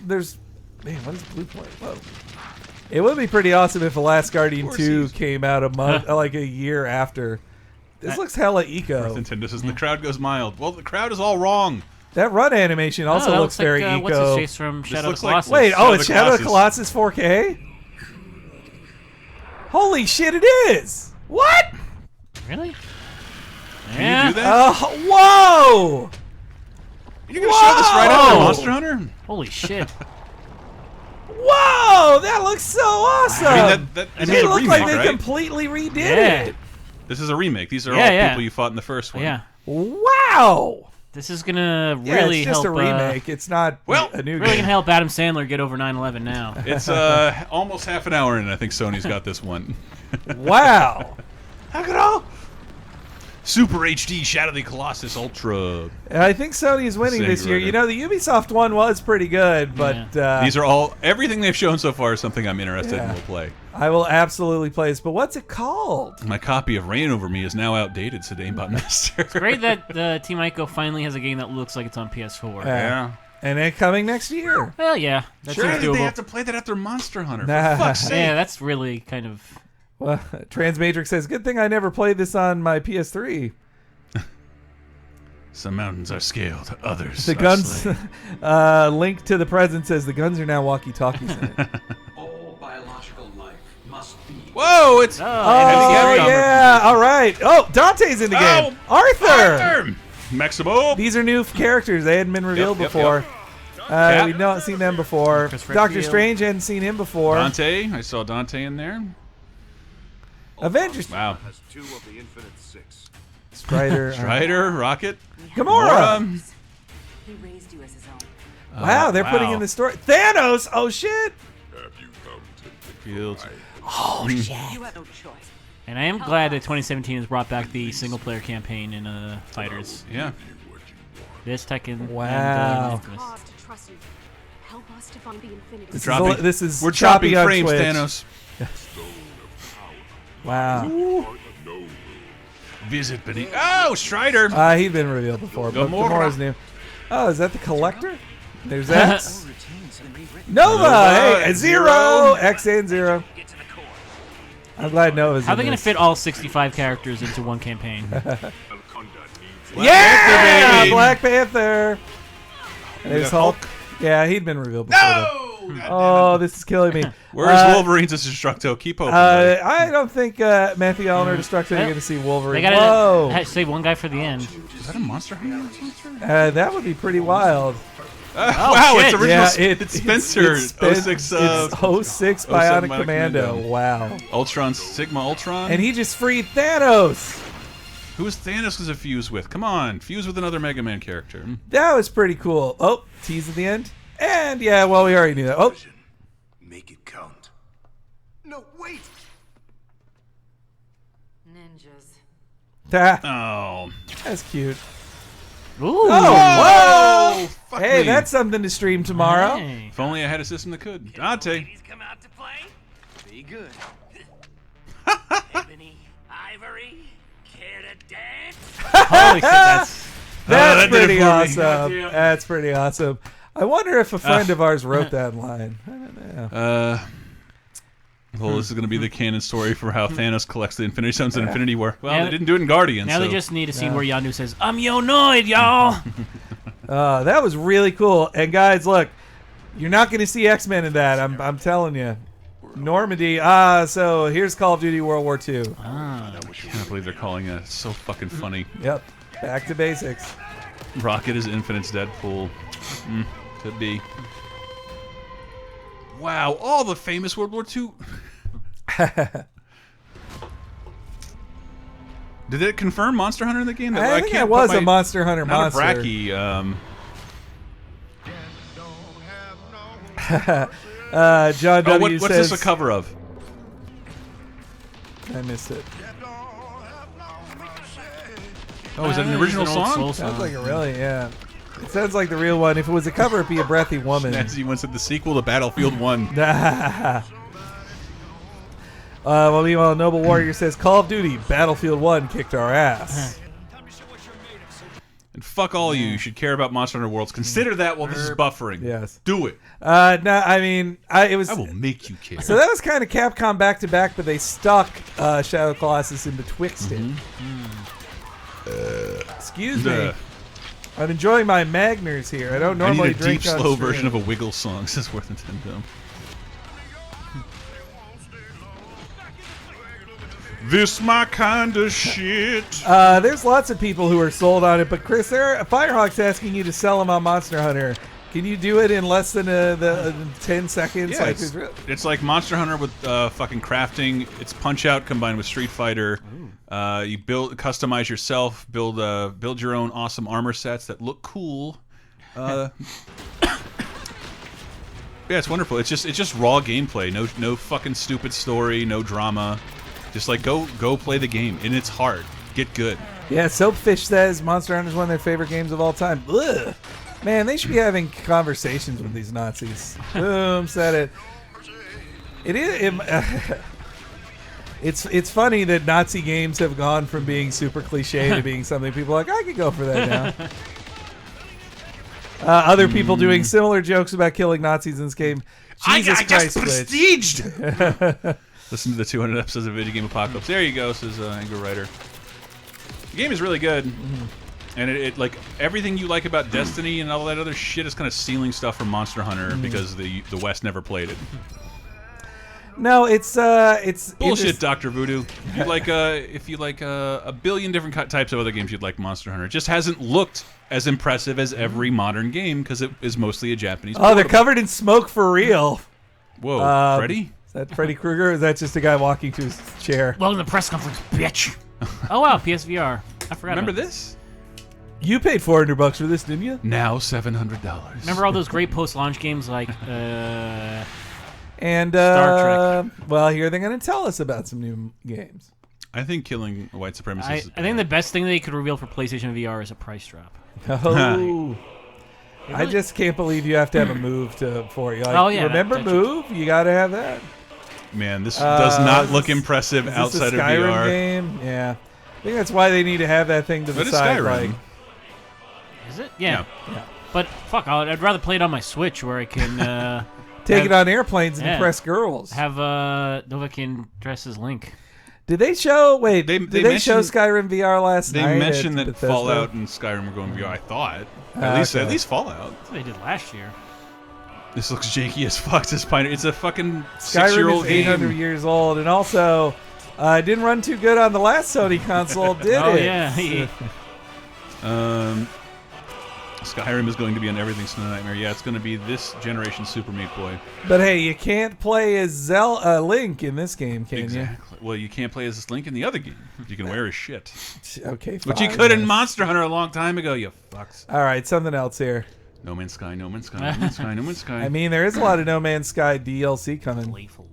man, what is Blue Point? Whoa. It would be pretty awesome if The Last Guardian 2 came out a month, like a year after. This looks hella eco. Nintendo says, the crowd goes mild. Well, the crowd is all wrong. That run animation also that looks very like, eco. What's his face from Shadow of looks the like- Colossus? Wait, Shadow it's of the Shadow of the Colossus 4K? Holy shit, it is! What? Really? Can you do that? Whoa! You're gonna show this right after Monster Hunter? Holy shit. Whoa! That looks so awesome. I mean, this is It a looked remake, like they right? completely redid Yeah. it. This is a remake. These are Yeah, all yeah. people you fought in the first one. Yeah. Wow. This is gonna Yeah, really it's just help. a remake. It's not well, a new Really game. gonna help Adam Sandler get over 9/11 now. It's almost half an hour in. I think Sony's got this one. Wow. How could all? Super HD Shadow of the Colossus Ultra. And I think Sony is winning this year. Sega. You know, the Ubisoft one was pretty good, but These are all everything they've shown so far is something I'm interested in. Yeah. Will play. I will absolutely play this. But what's it called? My copy of Reign Over Me is now outdated, said Aimbot Master. Great that Team Ico finally has a game that looks like it's on PS4. Yeah. And it coming next year. Well, yeah, that Sure, seems did they doable. have to play that after Monster Hunter? Nah. For fuck's sake. Yeah, that's really kind of. Well, Transmatrix says, "Good thing I never played this on my PS3." Some mountains are scaled, others The are guns. slain. Link to the present says the guns are now walkie-talkies. In it. All biological life must be. Whoa, it's Oh Capcom. yeah! All right. Oh, Dante's in the game. Arthur. Maximo. These are new characters. They hadn't been revealed Yep, before. Yep. We've not seen them before. Chris Doctor Redfield. Strange hadn't seen him before. Dante. I saw Dante in there. Avengers. Wow. Has 2 of the Infinite 6. Strider. Strider, Rocket. Gamora. He raised you as his own. Wow, they're putting wow. in the story. Thanos. Oh shit. Have you come to Fields. Oh shit. You have no choice. And I am glad that 2017 has brought back the single-player campaign in Fighters. Yeah. This Tekken. Wow. And, Infamous. Cause to trust you. Help us to find the infinity. This Dropping- is, this is We're choppy chopping on frames, Twitch. Thanos. Wow. Visit beneath. Oh, Strider. He'd been revealed before, but Gamora. Gamora's new. Oh, is that the Collector? There's X. Routines can be written. Nova. Nova, Hey, Zero. Zero. X and Zero. Get to the core. I'm glad Nova's How are in they going this. to fit all 65 characters into one campaign? Elconda needs Yeah, baby. Black Panther. There's got Hulk. Yeah, he'd been revealed before. though. No. Oh, this is killing me. Where's Wolverine's Destructo? Keep hoping. buddy. I don't think Matthew Allen or Destructo are going to see They Wolverine. got Whoa, to save one guy for the end. Is that a Monster Hunter? that would be pretty wild. Wow, shit. it's original. Yeah, it's Spencer. It's 06. It's 06 Bionic Commando. Wow. Ultron, Sigma Ultron. And he just freed Thanos. Who is Thanos was a fuse with? Come on, fuse with another Mega Man character. That was pretty cool. Oh, tease at the end. And yeah, well, we already knew that. Oh, Make it count. No, wait! Ninjas. Oh. that's cute. Ooh. Oh, whoa! Fuck Hey, me. that's something to stream tomorrow. Hey. If only I had a system that could. Dante. Come out to play. Be good. Ebony, Ivory, care to dance? Holy shit, that's. That's that did it pretty for me. awesome. Goddamn. That's pretty awesome. I wonder if a friend of ours wrote that line. I don't know. Well, this is going to be the canon story for how Thanos collects the Infinity Stones in Infinity War. Well, Now- they didn't do it in Guardians. Now so. they just need a scene where Yondu says, "I'm Yonoid, y'all." That was really cool. And guys, look, you're not going to see X-Men in that. I'm telling you. Normandy. So here's Call of Duty World War II. I can't believe they're calling it. It's so fucking funny. Yep. Back to basics. Rocket is Infinite's Deadpool. Could be. Wow, all the famous World War II. Did it confirm Monster Hunter in the game? I think can't it was put a Monster Hunter not monster. a Bracky. John W. What's says, this a cover of? I missed it. Oh, is it an original It's an old song? soul Sounds song. like it really, yeah. It sounds like the real one. If it was a cover, it'd be a breathy woman. As he went to the sequel to Battlefield 1. Well, meanwhile, Noble Warrior says, Call of Duty, Battlefield 1 kicked our ass. And fuck all you. You should care about Monster Hunter Worlds. Consider that while this is buffering. Yes. Do it. No, I mean, it was... I will make you care. So that was kind of Capcom back-to-back, but they stuck Shadow Colossus in betwixt it. Excuse me. I'm enjoying my Magners here. I don't I normally need a drink deep, on slow stream. version of a Wiggle song, says Worth Nintendo. This my kind of shit. There's lots of people who are sold on it, but Chris, Firehawk's asking you to sell him on Monster Hunter. Can you do it in less than 10 seconds? Yeah, it's like Monster Hunter with fucking crafting. It's Punch-Out combined with Street Fighter. You customize yourself, build your own awesome armor sets that look cool. Yeah, it's wonderful. It's just raw gameplay. No fucking stupid story. No drama. Just like go play the game, and it's hard. Get good. Yeah, Soapfish says Monster Hunter is one of their favorite games of all time. Ugh. Man, they should be having conversations with these Nazis. Boom, said it. It is. It's funny that Nazi games have gone from being super cliche to being something people are like, I could go for that now. Other people doing similar jokes about killing Nazis in this game. Jesus I Christ, just prestiged. Listen to the 200 episodes of Video Game Apocalypse. There you go, says Angry Writer. The game is really good. And it like everything you like about Destiny and all that other shit is kind of stealing stuff from Monster Hunter because the West never played it. No, it's bullshit, Dr. Voodoo. If you like a billion different types of other games, you'd like Monster Hunter. It just hasn't looked as impressive as every modern game because it is mostly a Japanese. Oh, they're covered in smoke for real. Whoa, Freddy? Is that Freddy Krueger? Or is that just a guy walking to his chair? Welcome to the press conference, bitch. Oh wow, PSVR. I forgot. Remember about this? You paid $400 for this, didn't you? Now $700. Remember all those great post-launch games like and Star Trek? Well, here they're going to tell us about some new games. I think killing white supremacists. I think the best thing they could reveal for PlayStation VR is a price drop. Oh. I just can't believe you have to have a move for you. Like, oh yeah, remember Move? You got to have that. Man, this does not look impressive outside of Skyrim VR. Game? Yeah. I think that's why they need to have that thing to the side. Skyrim. Is it? Yeah. But fuck, I'd rather play it on my Switch where I can take it on airplanes and impress girls. Have Novakin dress as Link. Did they show? Wait, did they show Skyrim VR last night? They mentioned that Bethesda? Fallout and Skyrim were going VR. I thought at least Fallout. That's what they did last year. This looks janky as fuck. It's a fucking Skyrim 6-year-old is 800 game. years old, and also it didn't run too good on the last Sony console, did it? Oh yeah. Skyrim is going to be on everything's Snow Nightmare. Yeah, it's going to be this generation Super Meat Boy. But hey, you can't play as Link in this game, can you? Well, you can't play as Link in the other game. You can wear his shit. Okay, fine. But you could in Monster Hunter a long time ago, you fucks. All right, something else here. No Man's Sky, No Man's Sky, No Man's Sky, No Man's Sky. I mean, there is a lot of No Man's Sky DLC coming. Playful.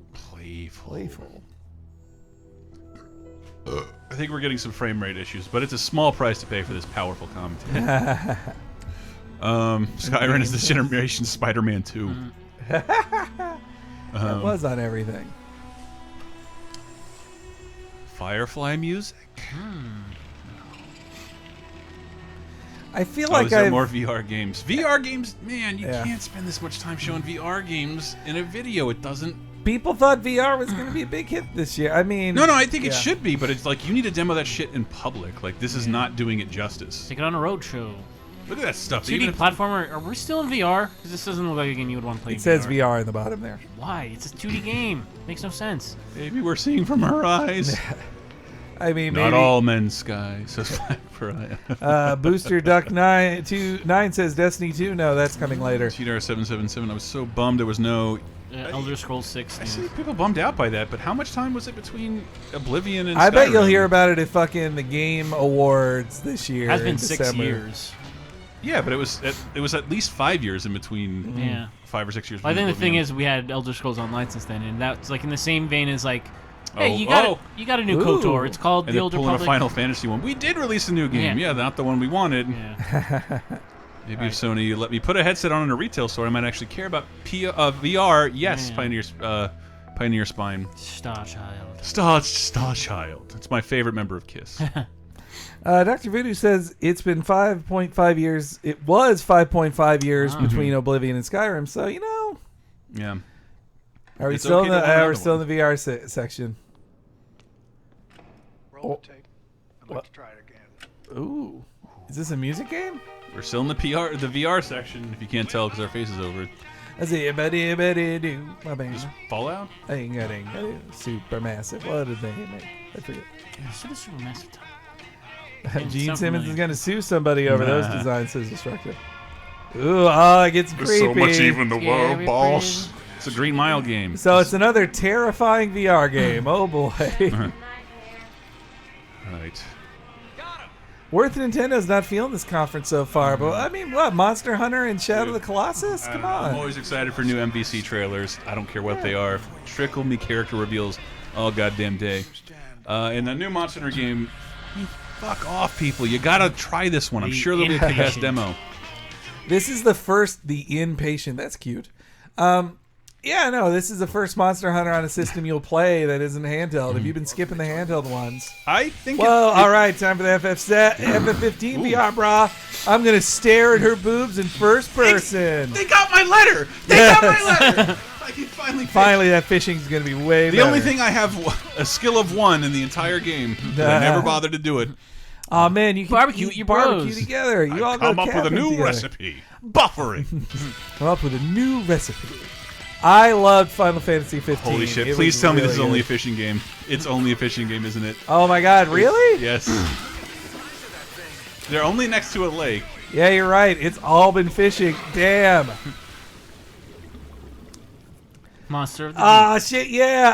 I think we're getting some frame rate issues, but it's a small price to pay for this powerful commentary. Skyrim is this generation's Spider-Man 2. That was on everything. Firefly music? I feel like more VR games. VR games, man, you can't spend this much time showing VR games in a video. It doesn't. People thought VR was going to be a big hit this year. I mean, no, I think it should be, but it's like you need to demo that shit in public. Like this is not doing it justice. Take it on a road show. Look at that stuff. 2D platformer. Are we still in VR? Because this doesn't look like a game you would want to play. It says VR in the bottom there. Why? It's a 2D game. Makes no sense. Maybe we're seeing from our eyes. I mean, not all men's sky. So Booster Duck 929 says Destiny 2. No, that's coming later. TDR 777. I was so bummed there was no. Elder Scrolls 6. I see people bummed out by that, but how much time was it between Oblivion and I Skyrim? bet you'll hear about it at fucking the Game Awards this year. Has been in 6 December. years. Yeah, but it was at least 5 years in between. Yeah, 5 or 6 years. Well, I think the thing is we had Elder Scrolls Online since then, and that's like in the same vein as like, hey, you got a new KOTOR. It's called The Old Republic. A Final Fantasy one. We did release a new game. Yeah, not the one we wanted. Yeah. Maybe if Sony let me put a headset on in a retail store, I might actually care about VR. Yes, Pioneer Spine. Star Child. Star Child. It's my favorite member of KISS. Dr. Voodoo says it's been 5.5 years. It was 5.5 years between Oblivion and Skyrim. So Yeah. Are we still in the VR section? Roll the tape. I'd like to try it again. Ooh. Is this a music game? We're still in the VR section, if you can't tell because our face is over it. Just Fallout? Fallout? Supermassive. What did they make? I forget. Super Massive Top. Gene sound Simmons familiar. is going to sue somebody over those designs, says Destructive. Ooh, it gets creepy. So much evil in the Scary world, boss. It's a Green Mile game. So it's another terrifying VR game. Oh boy. Right. Worth Nintendo's not feeling this conference so far, but I mean, what? Monster Hunter and Shadow of the Colossus? Come on. I'm always excited for new MVC trailers. I don't care what they are. Trickle me character reveals all goddamn day. And the new Monster Hunter game, fuck off, people. You gotta try this one. I'm sure there'll be a kick-ass demo. This is the Inpatient. That's cute. Yeah, no, this is the first Monster Hunter on a system you'll play that isn't handheld. Have you been skipping the handheld ones? I think. Well, all right, time for the FF15 VR, brah. I'm gonna stare at her boobs in first person. They got my letter. They got my letter. I can Finally, that fishing's gonna be way better. The only thing I have a skill of 1 in the entire game. But I never bothered to do it. Oh man, you can barbecue with your barbecue bros. together. You all Come go up with a camping new together. recipe. Buffering. Come up with a new recipe. I loved Final Fantasy 15. Holy shit! It Please was tell me really this is only a good. fishing game. It's only a fishing game, isn't it? Oh my god, really? Yes. They're only next to a lake. Yeah, you're right. It's all been fishing. Damn. Monster of the Ah, shit. Yeah,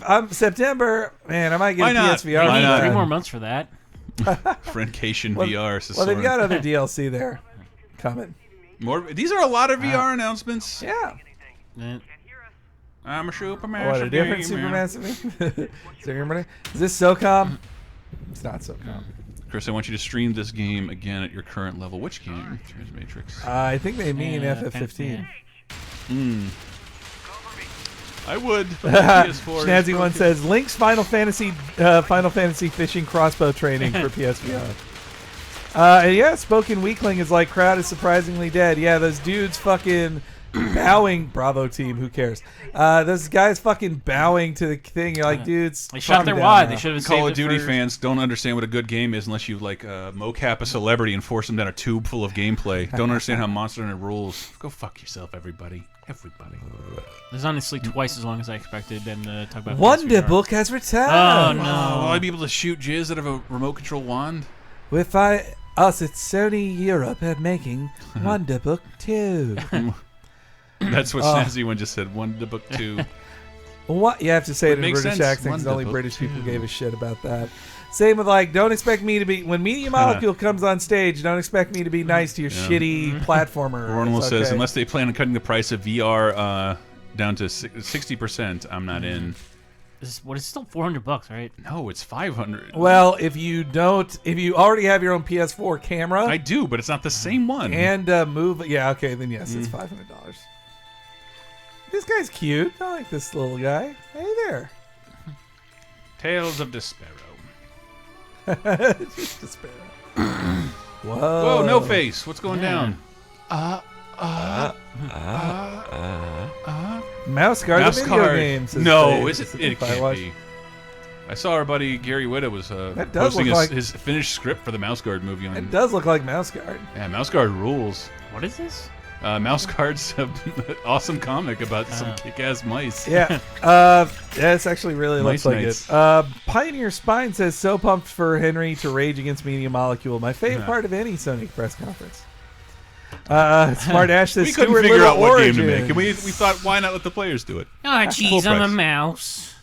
I'm September. Man, I might get Why a not? PSVR. Why Deep. not? 3 more months for that. Friendcation VR. Says Well, they've Soren. got other DLC there coming. More. These are a lot of VR announcements. Yeah. Eh, I'm a Superman. What, a different Supermassive? Is this SOCOM? It's not SOCOM. Chris, I want you to stream this game again at your current level. Which game? Matrix. I think they mean FF15. I would. PS4 Snazzy one says Link's Final Fantasy fishing crossbow training for PSVR. And yeah, Spoken Weakling is like crowd is surprisingly dead. Yeah, those dudes fucking bowing. Bravo team, who cares? Those guys fucking bowing to the thing. You're like, dudes. They shot calm their down wad. now. They should have Call saved of it Duty for- fans don't understand what a good game is unless you like mocap a celebrity and force them down a tube full of gameplay. Don't understand how Monster Hunter rules. Go fuck yourself, everybody. Everybody. There's honestly twice as long as I expected them to talk about Wonder PSVR. Book has returned. Oh no! Will I be able to shoot jizz out of a remote control wand? With us at Sony Europe are making Wonder Book 2. That's what Snazzy one just said. Wonder Book 2. What? You have to say it in a makes British sense. accent because Wonder only Book British 2. people gave a shit about that. Same with like, don't expect me to be when Media Molecule comes on stage. Don't expect me to be nice to your shitty platformer. Ronald It's says okay. unless they plan on cutting the price of VR down to 60%, I'm not in. It's still $400, right? No, it's 500. Well, if you already have your own PS4 camera I do, but it's not the same one. and move, yeah, okay, then yes, it's $500. This guy's cute. I like this little guy. Hey there. Tales of Despero. Just despair. Whoa. Whoa, no face. What's going down? Mouse Guard, Mouse the video Guard. game. says No, Dave. is it? It If I can't watch- be. I saw our buddy Gary Whitta was does posting look like- his finished script for the Mouse Guard movie on. It does look like Mouse Guard. Yeah, Mouse Guard rules. What is this? Mouse Guard's an awesome comic about some kick-ass mice. Yeah. This actually really looks Mice like Knights. it. Pioneer Spine says, so pumped for Henry to rage against Media Molecule. My favorite part of any Sony press conference. Smart Ash says, We couldn't Stuart figure Little out what game to Origins. make, and we thought, why not let the players do it? Oh, jeez, Full I'm a price. mouse.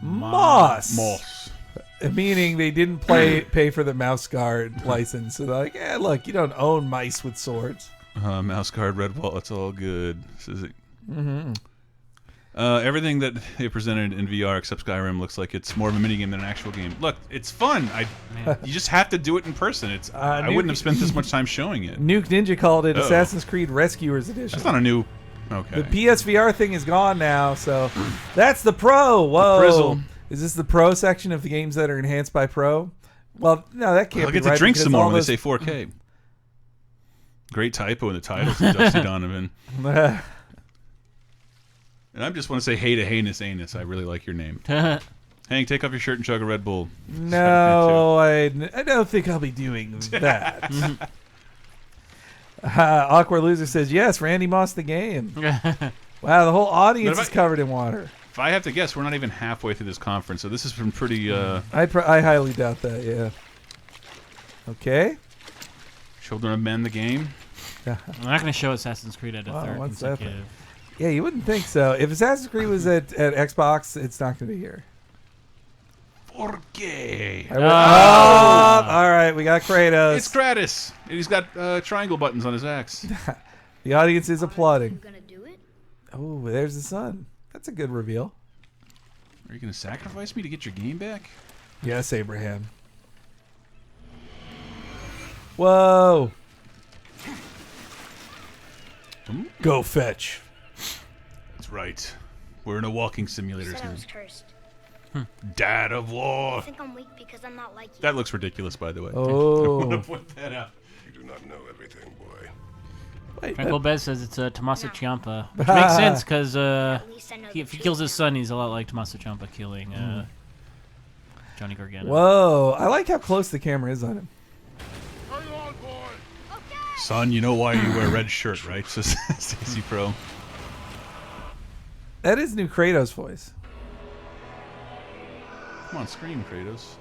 Moss. Moss. Meaning they didn't pay for the Mouse Guard license. So they're like, yeah, look, you don't own mice with swords. Mouse Guard, Red Wall, it's all good. Says it. Everything that they presented in VR except Skyrim looks like it's more of a minigame than an actual game. Look, it's fun. You just have to do it in person. I wouldn't have spent this much time showing it. Nuke Ninja called it Oh. Assassin's Creed Rescuers Edition. That's not a new... Okay. The PSVR thing is gone now, so that's the Pro. Whoa. Frizzle. Is this the Pro section of the games that are enhanced by Pro? Well, no, that can't I'll be get to right. drink because some more all when they those- say 4K. Great typo in the title from Dusty Donovan. And I just want to say hey to Heinous Anus. I really like your name. Hank, take off your shirt and chug a Red Bull. No, I don't think I'll be doing that. Awkward Loser says, yes, Randy Moss the game. Wow, the whole audience But is if covered in water. If I have to guess, we're not even halfway through this conference, so this has been pretty. I highly doubt that. Yeah. Okay. Children of Men, the game. I'm not going to show Assassin's Creed at a third what's that consecutive. Yeah, you wouldn't think so. If Assassin's Creed was at Xbox, it's not going to be here. Porque. All right, we got Kratos. It's Kratos. He's got triangle buttons on his axe. The audience is applauding. Gonna do it? Oh, there's the sun. That's a good reveal. Are you going to sacrifice me to get your game back? Yes, Abraham. Whoa. Go fetch. That's right. We're in a walking simulator. Said I was cursed. Dad of War. I think I'm weak because I'm not like you. That looks ridiculous, by the way. Oh. I want to point that out. You do not know everything, boy. Wait, Franco Bez says it's Tommaso Ciampa, which makes sense because At least I know the if he truth kills his now. son, he's a lot like Tommaso Ciampa killing Johnny Gargano. Whoa. I like how close the camera is on him. Son, you know why you wear a red shirt, right? Says Stacy Pro. That is new Kratos voice. Come on, scream, Kratos.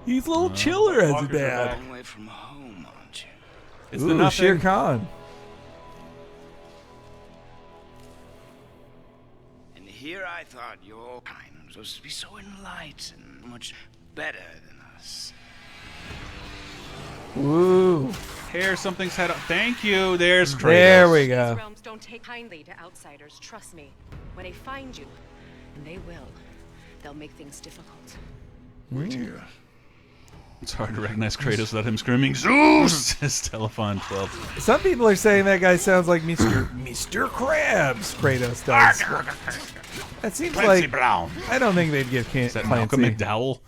He's a little chiller as a dad. Long way from home, aren't you? It's Ooh, the nothing. Shere Khan. And here I thought your kind was supposed to be so enlightened, much better than us. Ooh. Here, something's had. Thank you. There's Kratos. There we These go. realms don't take kindly to outsiders, trust me. When they find you, and they will, they'll make things difficult. Wait here. It's hard to recognize Kratos without him screaming Zeus. Says Telephone 12. Some people are saying that guy sounds like Mr. Krabs. Kratos does. That seems Clancy like Brown. I don't think they'd give Is that Malcolm Clancy. McDowell?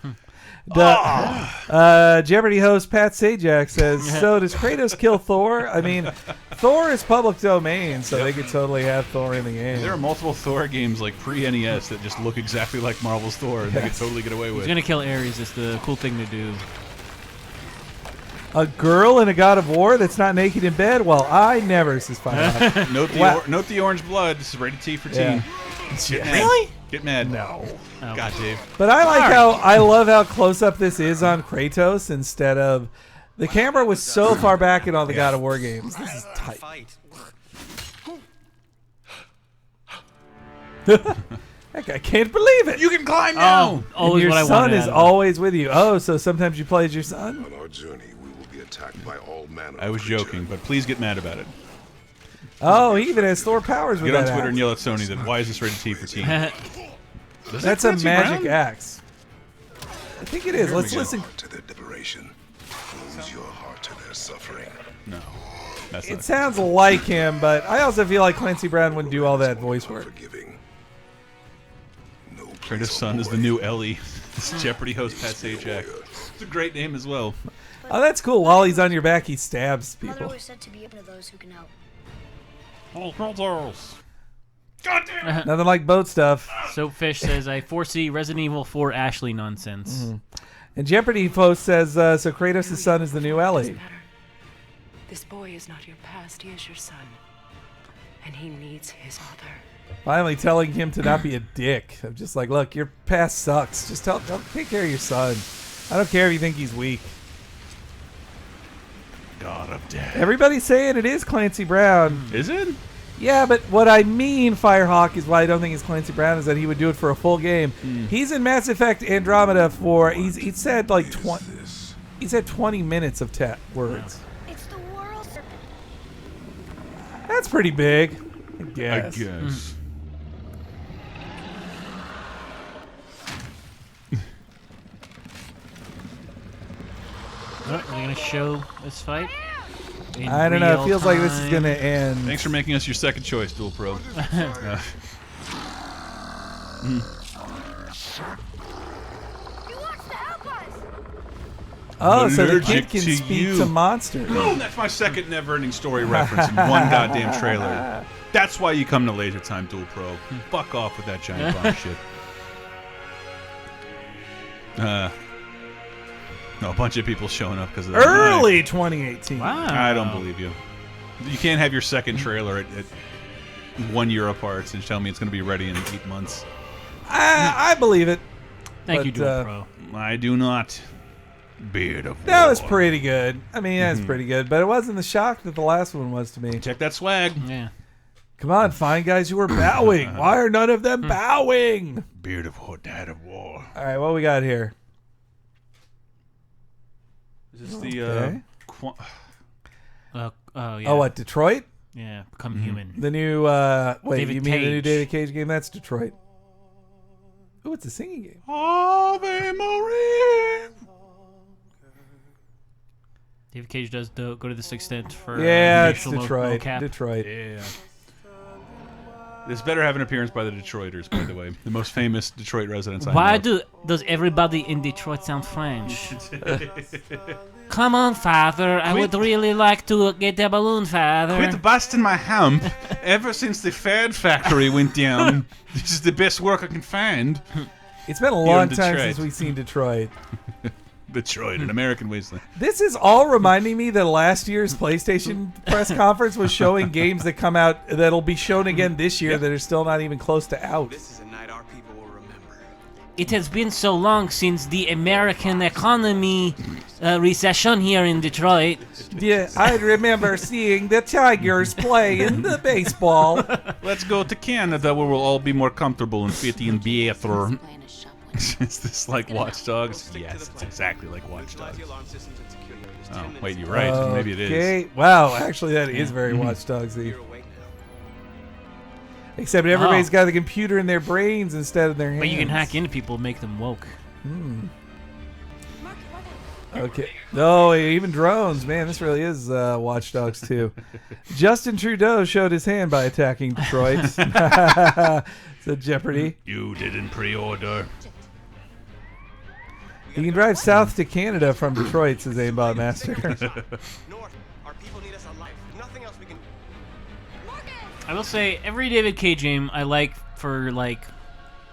Jeopardy host Pat Sajak says, so does Kratos kill Thor? I mean, Thor is public domain, so they could totally have Thor in the game. There are multiple Thor games like pre-NES that just look exactly like Marvel's Thor, and they could totally get away with. He's gonna kill Ares. It's the cool thing to do. A girl in a God of War that's not naked in bed? Well, I never, says Final. Note the orange blood. This is rated T for teen. Get mad. Really? Get mad. No. God, Dave. But I like I love how close up this is on Kratos instead of the camera was so far back in all the God of War games. This is tight. Heck, I can't believe it. You can climb now. Always your what I son wanted is out of it. always with you. Oh, so sometimes you play as your son? On our journey, we will be attacked by all manner I was of creatures. joking, but please get mad about it. Oh, he even has Thor powers with Get on that Twitter axe. and yell at Sony that why is this rated T for teen? That's a magic axe. I think it is. Let's we go. listen. To their liberation. Close your heart to their suffering. No. That's It not. sounds like him, but I also feel like Clancy Brown wouldn't do all that voice work. Forgiving. No Kratos' place son for is the boy. new Ellie. This is Jeopardy host Pat Sajak. It's a great name as well. Oh, that's cool. While he's on your back, he stabs Mother people. always said to be open to those who can help. Nothing like boat stuff. Soapfish says, I foresee Resident Evil 4 Ashley nonsense. And Jeopardy post says, so Kratos' son is the new Ellie. Matter. This boy is not your past, he is your son. And he needs his mother. Finally telling him to not be a dick. I'm just like, look, your past sucks. Just take care of your son. I don't care if you think he's weak. God of Death. Everybody's saying it is Clancy Brown. Is it? Yeah, but what I mean, Firehawk, is why I don't think it's Clancy Brown, is that he would do it for a full game. He's in Mass Effect Andromeda for, he said like 20, he said 20 minutes of words. It's the world serpent. That's pretty big, I guess. I guess. Oh, are they gonna show this fight? In I don't know. It real feels like this is time? going to end. Thanks for making us your second choice, Dual Pro. You watch to help us. Oh, so the Allergic kid can to speak you. to monsters. Boom! That's my second never-ending story reference in one goddamn trailer. That's why you come to Laser Time, Dual Pro. Fuck off with that giant bomb shit. No, a bunch of people showing up because of that. Early 2018. Wow. I don't believe you. You can't have your second trailer 1 year apart and tell me it's going to be ready in 8 months. I believe it. Thank you, Dual Pro. I do not. Beard of That War. was pretty good. I mean, that's pretty good, but it wasn't the shock that the last one was to me. Check that swag. Yeah. Come on, find guys who are bowing. Why are none of them bowing? Beard of War, Dad of War. All right, what we got here? Is this the Okay. Oh, yeah. Oh, what, Detroit? Yeah, Become Human. The new, wait, David you mean the new Cage. David Cage game? That's Detroit. Oh, it's a singing game. Ave Maria. David Cage does go to this extent for Yeah, it's racial Detroit. mocap. Detroit. Yeah. This better have an appearance by the Detroiters, by the way. The most famous Detroit residents I Why know. does everybody in Detroit sound French? Come on, Father. I would really like to get a balloon, Father. Quit busting my hump. Ever since the Fad Factory went down, this is the best work I can find. It's been a Here in long time Detroit. since we've seen Detroit. Detroit, an American wasteland. This is all reminding me that last year's PlayStation press conference was showing games that come out that'll be shown again this year that are still not even close to out. This is a night our people will remember. It has been so long since the American economy recession here in Detroit. Yeah, I remember seeing the Tigers play in the baseball. Let's go to Canada where we'll all be more comfortable and fit in better. Is this like Watch Dogs? Yes, it's exactly like Watch Dogs. Oh, wait, you're right. Maybe it is. Okay. Wow, actually that is very Watch Dogs-y. Except everybody's got the computer in their brains instead of their hands. But you can hack into people and make them woke. Okay. Oh, even drones. Man, this really is Watch Dogs 2. Justin Trudeau showed his hand by attacking Detroit. Said Jeopardy. You didn't pre-order. You can drive south to Canada from Detroit, says Aimbot Master. North, our people need us alive. Nothing else we can. I will say every David Cage game I like for like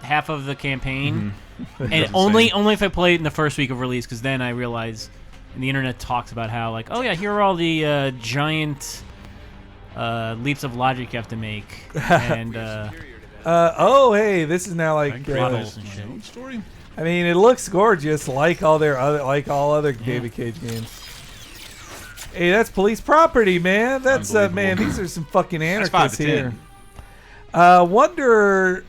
half of the campaign, and only if I play it in the first week of release, because then I realize, and the internet talks about how like, oh yeah, here are all the giant leaps of logic you have to make, and Oh, hey, this is now like models and shit. Story. I mean, it looks gorgeous, like all other David Cage games. Hey, that's police property, man. That's man. These are some fucking anarchists here. Wonder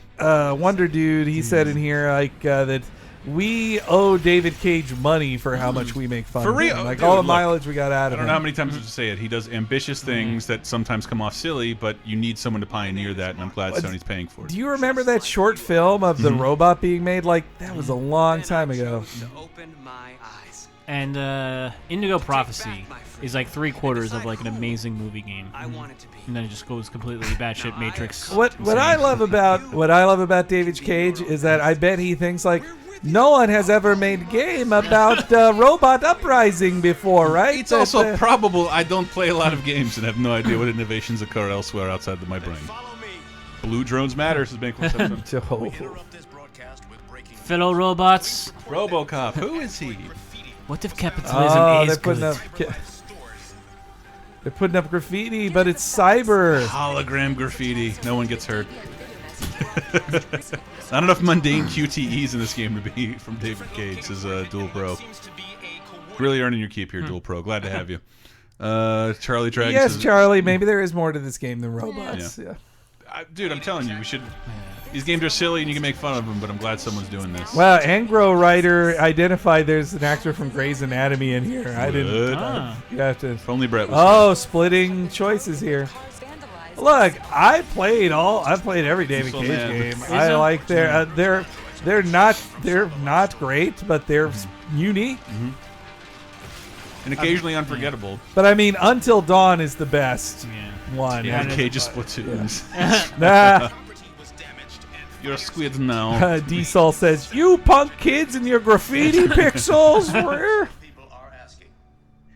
Dude. He said in here like that we owe David Cage money for how much we make fun For of real? him. Like Dude, all the look, mileage we got out I of don't know how him. many times I have to say it. He does ambitious things that sometimes come off silly, but you need someone to pioneer that, and I'm glad Sony's paying for it. Do you remember that short film of the robot being made? Like that was a long time ago. To open my eyes. And Indigo Prophecy is like 3/4 of like an amazing movie game, I want it to be. and then it just goes completely batshit Matrix. What I love about David Cage is that I bet he thinks like no one has ever made a game about robot uprising before, right? It's also probable I don't play a lot of games and have no idea what innovations occur elsewhere outside of my brain. Follow me. Blue Drones Matters has been concepted. Interrupt this broadcast with breaking. Fellow robots, RoboCop. Who is he? what if capitalism is good? They're putting up graffiti, but it's cyber. Hologram graffiti. No one gets hurt. Not enough mundane QTEs in this game to be from David Cage, says Dual Pro. Really earning your keep here, Dual Pro. Glad to have you. Charlie Dragon Yes, says, Charlie. Maybe there is more to this game than robots. Yeah. dude, I'm telling you, we should. These games are silly and you can make fun of them, but I'm glad someone's doing this. Wow, Angro Writer identified there's an actor from Grey's Anatomy in here. I didn't. Good. You have to. If only Brett was. Oh, splitting choices here. Look, I played every David So Cage mad. game. Is I it? like they're not great, but they're unique. And occasionally unforgettable. But I mean, Until Dawn is the best Yeah. one. Yeah, And Cage's Splatoons. Nah. You're a squid now. D-Sol says, "You punk kids and your graffiti pixels." People are asking,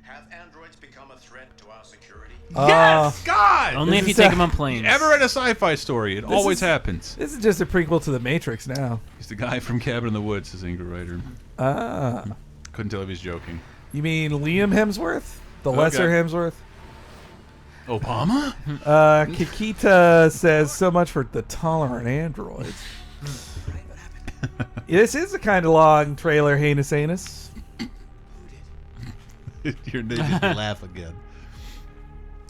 have androids become a threat to our security? Yes! God! Only if you is take a- them on planes. Ever read a sci-fi story? It always happens. This is just a prequel to The Matrix now. He's the guy from Cabin in the Woods, says Ingrid Writer. Ah. Couldn't tell if he's joking. You mean Liam Hemsworth? The lesser Okay. Hemsworth? Obama? Kikita says so much for the tolerant androids. This is a kind of long trailer, heinous anus. You're making me laugh again.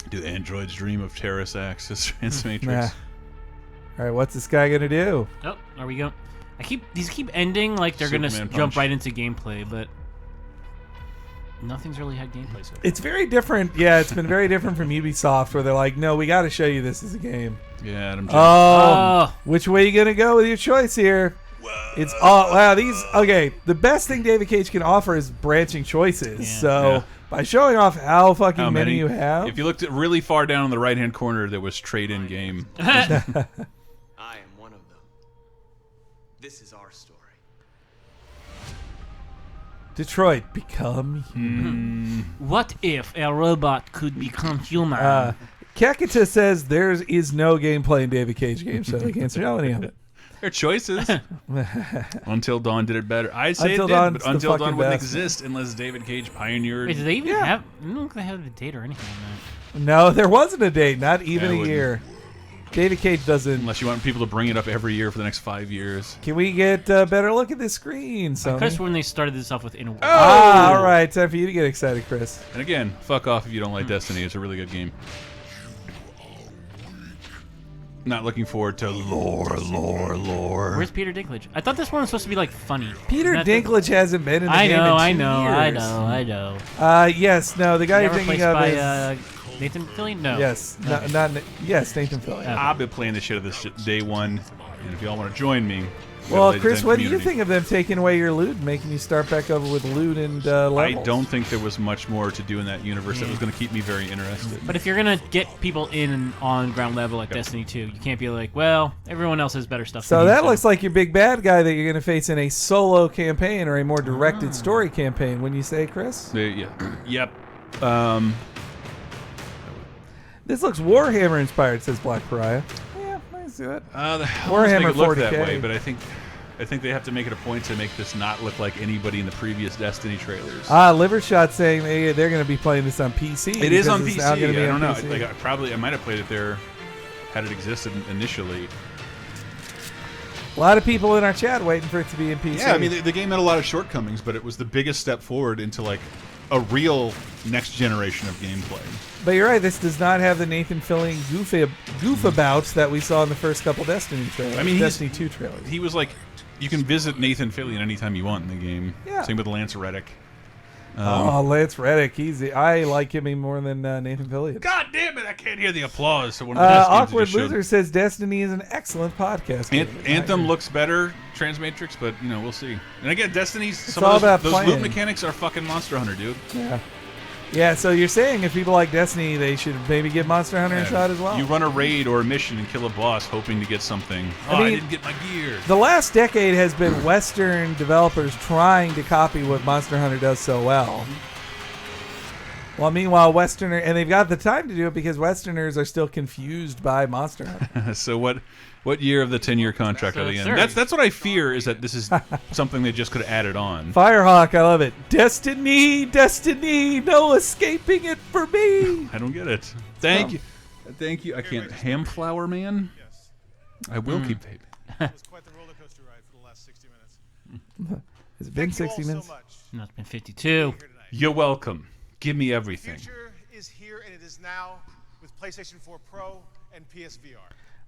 Do androids dream of terrorist acts as Transmatrix? Nah. All right, what's this guy gonna do? Oh, are we going? These keep ending like they're Superman gonna punch. jump right into gameplay, but nothing's really had gameplay so far. It's very different. Yeah, it's been very different from Ubisoft, where they're like, "No, we got to show you this as a game." Yeah, Adam. Oh, which way you gonna go with your choice here? It's all wow. The best thing David Cage can offer is branching choices. Yeah. So by showing off how fucking many you have, if you looked at really far down in the right-hand corner, there was trade-in game. I am one of them. This is our story. Detroit, become human. What if a robot could become human? Kakita says there is no gameplay in David Cage games, so they can't show any of it. Their choices. Until Dawn did it better. I'd say Until it did, Dawn's but the Until Dawn fucking wouldn't best. exist unless David Cage pioneered. Wait, do they even have? I don't think they have a date or anything on that. No, there wasn't a date, not even Yeah, it a wouldn't. year. David Cage doesn't. Unless you want people to bring it up every year for the next 5 years. Can we get a better look at this screen, I Sony? cursed when they started this off with Inner World. All right, time for you to get excited, Chris. And again, fuck off if you don't like Destiny. It's a really good game. Not looking forward to lore. Where's Peter Dinklage? I thought this one was supposed to be like funny. Peter Dinklage hasn't been in the game in 2 I years. know. Yes, no, the guy you're Never thinking replaced of by is Nathan Fillion? No. yes, Okay. yes, Nathan Fillion. I've been playing this shit of this shit day one, and if y'all want to join me, Well, go to Chris, Ladies what and do you Community. think of them taking away your loot and making you start back over with loot and levels? I don't think there was much more to do in that universe that was going to keep me very interested. But if you're gonna get people in on ground level like Destiny 2, you can't be like, well, everyone else has better stuff. So than you, that looks like your big bad guy that you're going to face in a solo campaign or a more directed story campaign. Wouldn't you say, Chris? Yeah. Yep. This looks Warhammer inspired, says Black Pariah. Yeah, I see it. Warhammer Warhammer look 40K. that way, but I think they have to make it a point to make this not look like anybody in the previous Destiny trailers. Livershot saying they're going to be playing this on PC. It is on because PC. it's now gonna be I on don't know. PC. I might have played it there had it existed initially. A lot of people in our chat waiting for it to be in PC. Yeah, I mean the game had a lot of shortcomings, but it was the biggest step forward into like a real next generation of gameplay. But you're right. This does not have the Nathan Fillion goofabouts that we saw in the first couple Destiny trailers. I mean, Destiny 2 trailers. He was like, you can visit Nathan Fillion anytime you want in the game. Yeah. Same with Lance Reddick. Lance Reddick. I like him more than Nathan Fillion. God damn it! I can't hear the applause. So one of the best games Awkward they just showed. Loser says Destiny is an excellent podcast. Anthem looks better, Transmatrix, but we'll see. And again, Destiny's some all of about those loot playing. mechanics are fucking Monster Hunter, dude. Yeah, so you're saying if people like Destiny, they should maybe give Monster Hunter a shot as well? You run a raid or a mission and kill a boss hoping to get something. I mean, didn't get my gear. The last decade has been Western developers trying to copy what Monster Hunter does so well. Well, meanwhile, and they've got the time to do it because Westerners are still confused by Monster Hunter. So what year of the 10-year contract are they in? That's what I fear, is that this is something they just could have added on. Firehawk, I love it. Destiny, no escaping it for me. I don't get it. Thank you. I can't. Hamflower Man? Yes. I will keep vaping. It was quite the roller coaster ride for the last 60 minutes. Has it been Thank you 60 all minutes? so much. No, it's been 52. Here tonight. You're welcome. Give me The everything. future is here, and it is now with PlayStation 4 Pro and PSVR.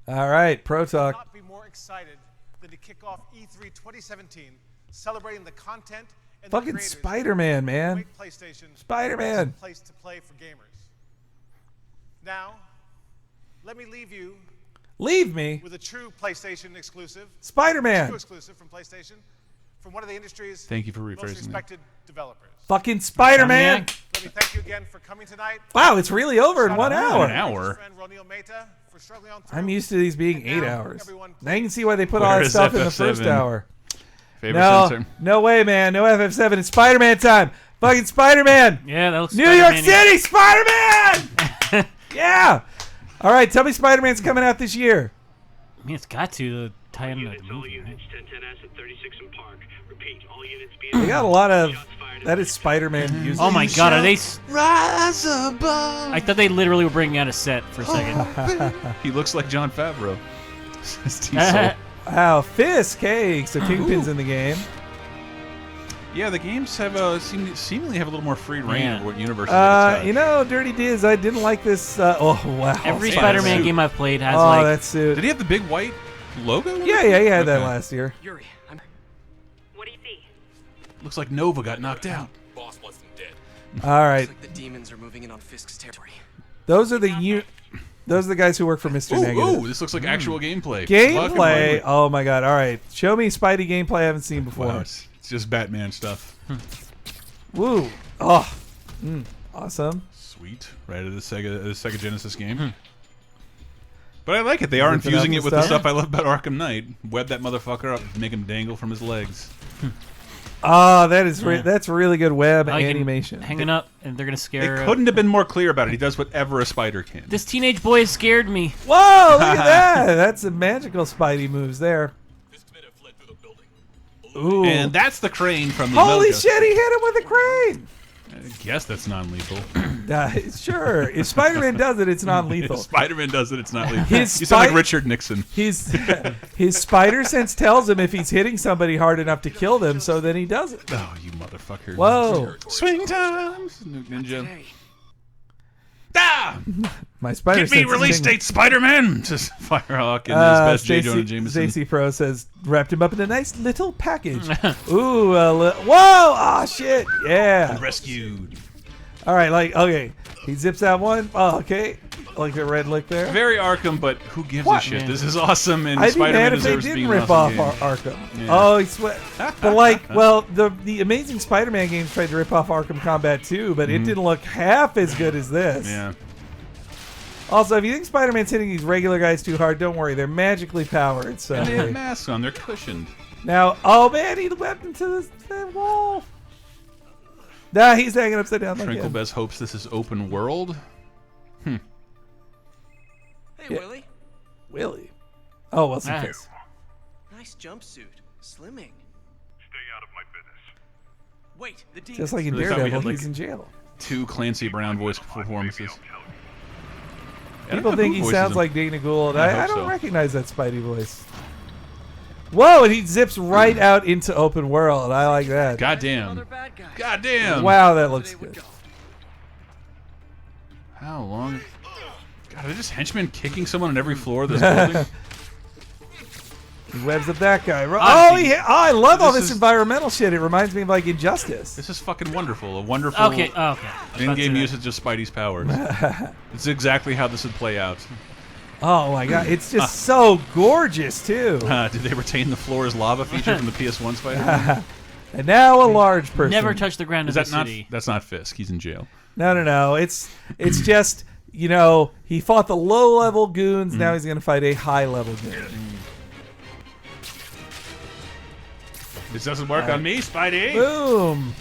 All right, Pro I could Talk. not be more excited than to kick off E3 2017, celebrating the content and the Fucking creators Spider-Man, who man. make PlayStation Spider-Man. the place to play for gamers. Now, let me leave you Leave me. with a true PlayStation exclusive. Spider-Man. True exclusive from PlayStation, from one of the industry's Thank you for most rephrasing that. respected developers. Fucking Spider-Man. Let me thank you again for coming tonight. Wow, it's really over in Shout 1 out to hour. An hour? friend Ronil Mehta for struggling on through. I'm used to these being And 8 now, hours. everyone, Now you can see why they put Where all that is stuff in the first FF7? hour. Favorite No, sensor? no way, man. No FF7. It's Spider-Man time. Fucking Spider-Man. Yeah, that looks New York Spider-Man-y. City, Spider-Man. Yeah. All right, tell me Spider-Man's coming out this year. I mean, it's got to tie into the movie. Right? They got a lot of That is Spider-Man using. Oh my god, are they? Rise above. I thought they literally were bringing out a set for a second. He looks like Jon Favreau. Diesel. Wow, Fisk. Hey, so Kingpin's in the game. Yeah, the games have seemingly have a little more free reign over what universes. You know, Dirty Diz, I didn't like this. Oh wow! Every Spider-Man game I've played has that suit. Did he have the big white logo? Yeah, he had that last year. Yuri, What do you see? Looks like Nova got knocked out. Boss wants them dead. All right. Looks like the demons are moving in on Fisk's territory. Those are the guys who work for Mr. Negative. Ooh, this looks like actual gameplay. Gameplay. Oh my god! All right, show me Spidey gameplay I haven't seen before. Wow, it's just Batman stuff. Woo! Oh, awesome. Sweet, right out of the Sega Genesis game. But I like it. They are infusing it with the stuff I love about Arkham Knight. Web that motherfucker up, make him dangle from his legs. Oh, that's really good web animation. Hanging up, and they're gonna scare. They couldn't have been more clear about it. He does whatever a spider can. This teenage boy has scared me. Whoa! Look at that. That's the magical Spidey moves there. Ooh! And that's the crane from the. Holy Mojo. shit! He hit him with a crane. I guess that's non-lethal. Sure. If Spider-Man does it, it's non-lethal. If Spider-Man does it, it's not lethal. You sound like Richard Nixon. His spider sense tells him if he's hitting somebody hard enough to kill them, so then he does it. Oh, you motherfucker. Whoa. Swing times. Ninja. Ah! My spider Give me sense release date, Spider-Man! Just Firehawk and his best J. Jonah Jameson. Stacey Pro says, wrapped him up in a nice little package. Ooh, whoa! Oh, shit! Yeah. Rescued. All right, okay. He zips out one. Oh, okay. Like the red lick there. Very Arkham, but who gives a shit? This is awesome, and I'd be Spider-Man mad if they deserves didn't being rip awesome off game. Arkham. Yeah. Oh, he sweat. But the Amazing Spider-Man games tried to rip off Arkham Combat too, but it didn't look half as good as this. Yeah. Also, if you think Spider-Man's hitting these regular guys too hard, don't worry. They're magically powered. So And they have masks on. They're cushioned. Now, oh man, he wept into the wall. Nah, he's hanging upside down. Trinkle Best hopes this is open world. Hey, Willie. Willie. Oh, Wilson Fisk. Nice jumpsuit. Slimming. Stay out of my business. Wait, the demons. Just like in Really thought we Daredevil, had, he's in jail. 2 Clancy Brown voice performances. People think he sounds like Dana Gould. I don't so. recognize that Spidey voice. Whoa, and he zips right out into open world. I like that. Goddamn. Goddamn. Wow, that looks good. How long? God, are there just henchmen kicking someone on every floor of this building? He webs up that guy. I love all this environmental shit. It reminds me of like Injustice. This is fucking wonderful. A wonderful in-game usage of Spidey's powers. It's exactly how this would play out. Oh my god, it's just so gorgeous too. Did they retain the floor as lava feature from the PS1 Spider-Man? And now a large person. Never touch the ground Is in that the not? city. That's not Fisk. He's in jail. No. It's just, you know, he fought the low-level goons. Now he's going to fight a high-level goon. This doesn't work on me, Spidey. Boom.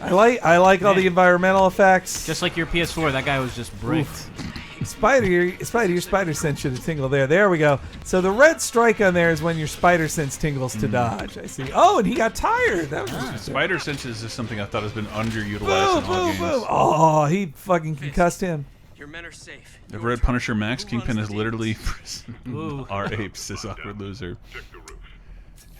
I like all the environmental effects. Just like your PS4, that guy was just bricked. Your spider sense should have tingled there. There we go. So the red strike on there is when your spider sense tingles to dodge. I see. Oh, and he got tired. That was interesting. Spider senses is something I thought has been underutilized in all games. Oh, he fucking concussed him. Your men are safe. Ever read Punisher Max? Kingpin is literally our apes, this awkward loser.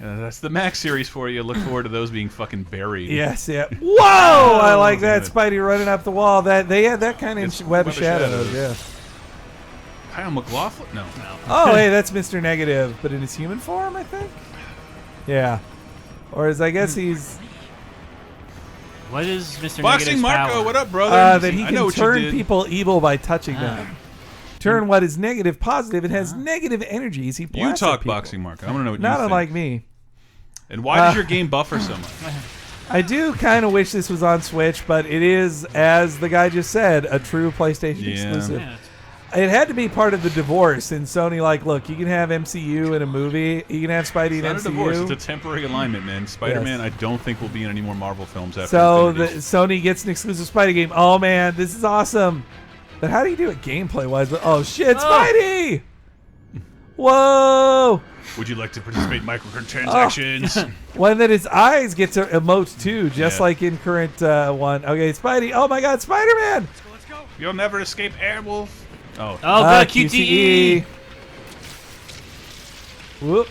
That's the Max series for you. Look forward to those being fucking buried. Yes, yeah. Whoa! I like that Spidey running up the wall. That they had that kind of web of shadows. Yeah. Kyle McLaughlin? No. Oh, hey, that's Mr. Negative, but in his human form, I think. Yeah. Or as I guess he's. What is Mr. Boxing Negative's Marco, power? what up, brother? That he can turn people evil by touching them. Turn what is negative positive. It has negative energies. He blasts You talk at people. Boxing Marco. I want to know what you Not think. unlike me. And why does your game buffer so much? I do kind of wish this was on Switch, but it is, as the guy just said, a true PlayStation exclusive. Yeah. It had to be part of the divorce, and Sony look, you can have MCU in a movie, you can have Spidey in It's not MCU. a divorce. It's a temporary alignment, man. Spider-Man, I don't think will be in any more Marvel films after. So Infinity. Sony gets an exclusive Spidey game. Oh man, this is awesome. But how do you do it gameplay wise? Oh shit, Spidey! Whoa! Would you like to participate in microtransactions? One that his eyes get to emote too, just like in current one. Okay, Spidey. Oh my God, Spider-Man! Let's go. You'll never escape Airwolf. Oh, good QTE. Whoop.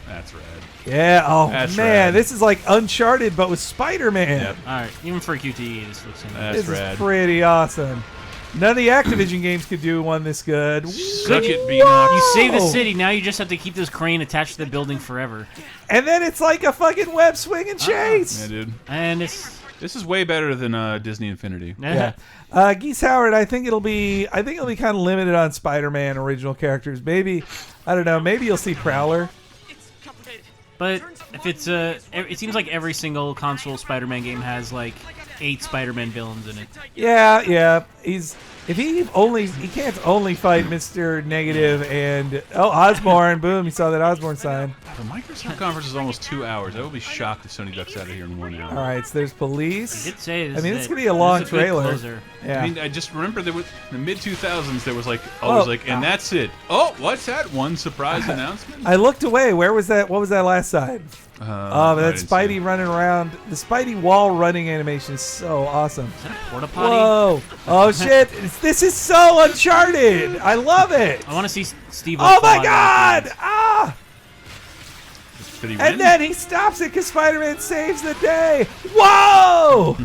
that's rad. Yeah. Oh That's man, rad. this is like Uncharted, but with Spider-Man. Yep. All right, even for QTE, this looks That's This rad. is pretty awesome. None of the Activision games could do one this good. Suck it, B-Knox. You save the Whoa. city, now you just have to keep this crane attached to the building forever. And then it's like a fucking web swing and chase. Yeah, dude. And it's This is way better than Disney Infinity. Yeah. Geese Howard, I think it'll be kind of limited on Spider-Man original characters. Maybe, I don't know, maybe you'll see Prowler. It's complicated. But if it's it seems like every single console Spider-Man game has like 8 Spider-Man villains in it. Yeah. He can't only fight Mr. Negative and Osborn. Boom, you saw that Osborn sign. The Microsoft conference is almost 2 hours. I will be shocked if Sony ducks out of here in 1 hour. All right, so there's police. I did say this. I mean, is it's it. gonna be a This long is good trailer. closer. Yeah. I mean, I just remember there was in the mid 2000s. There was like, and that's it. Oh, what's that? One surprise announcement. I looked away. Where was that? What was that last side? I That's didn't see Spidey it. running around. The Spidey wall running animation is so awesome. Is that a porta potty? Whoa! Oh shit! This is so Uncharted. I love it. I want to see Steve. Oh fall my out God! of the Ah! Did he win? And then he stops it because Spider-Man saves the day. Whoa!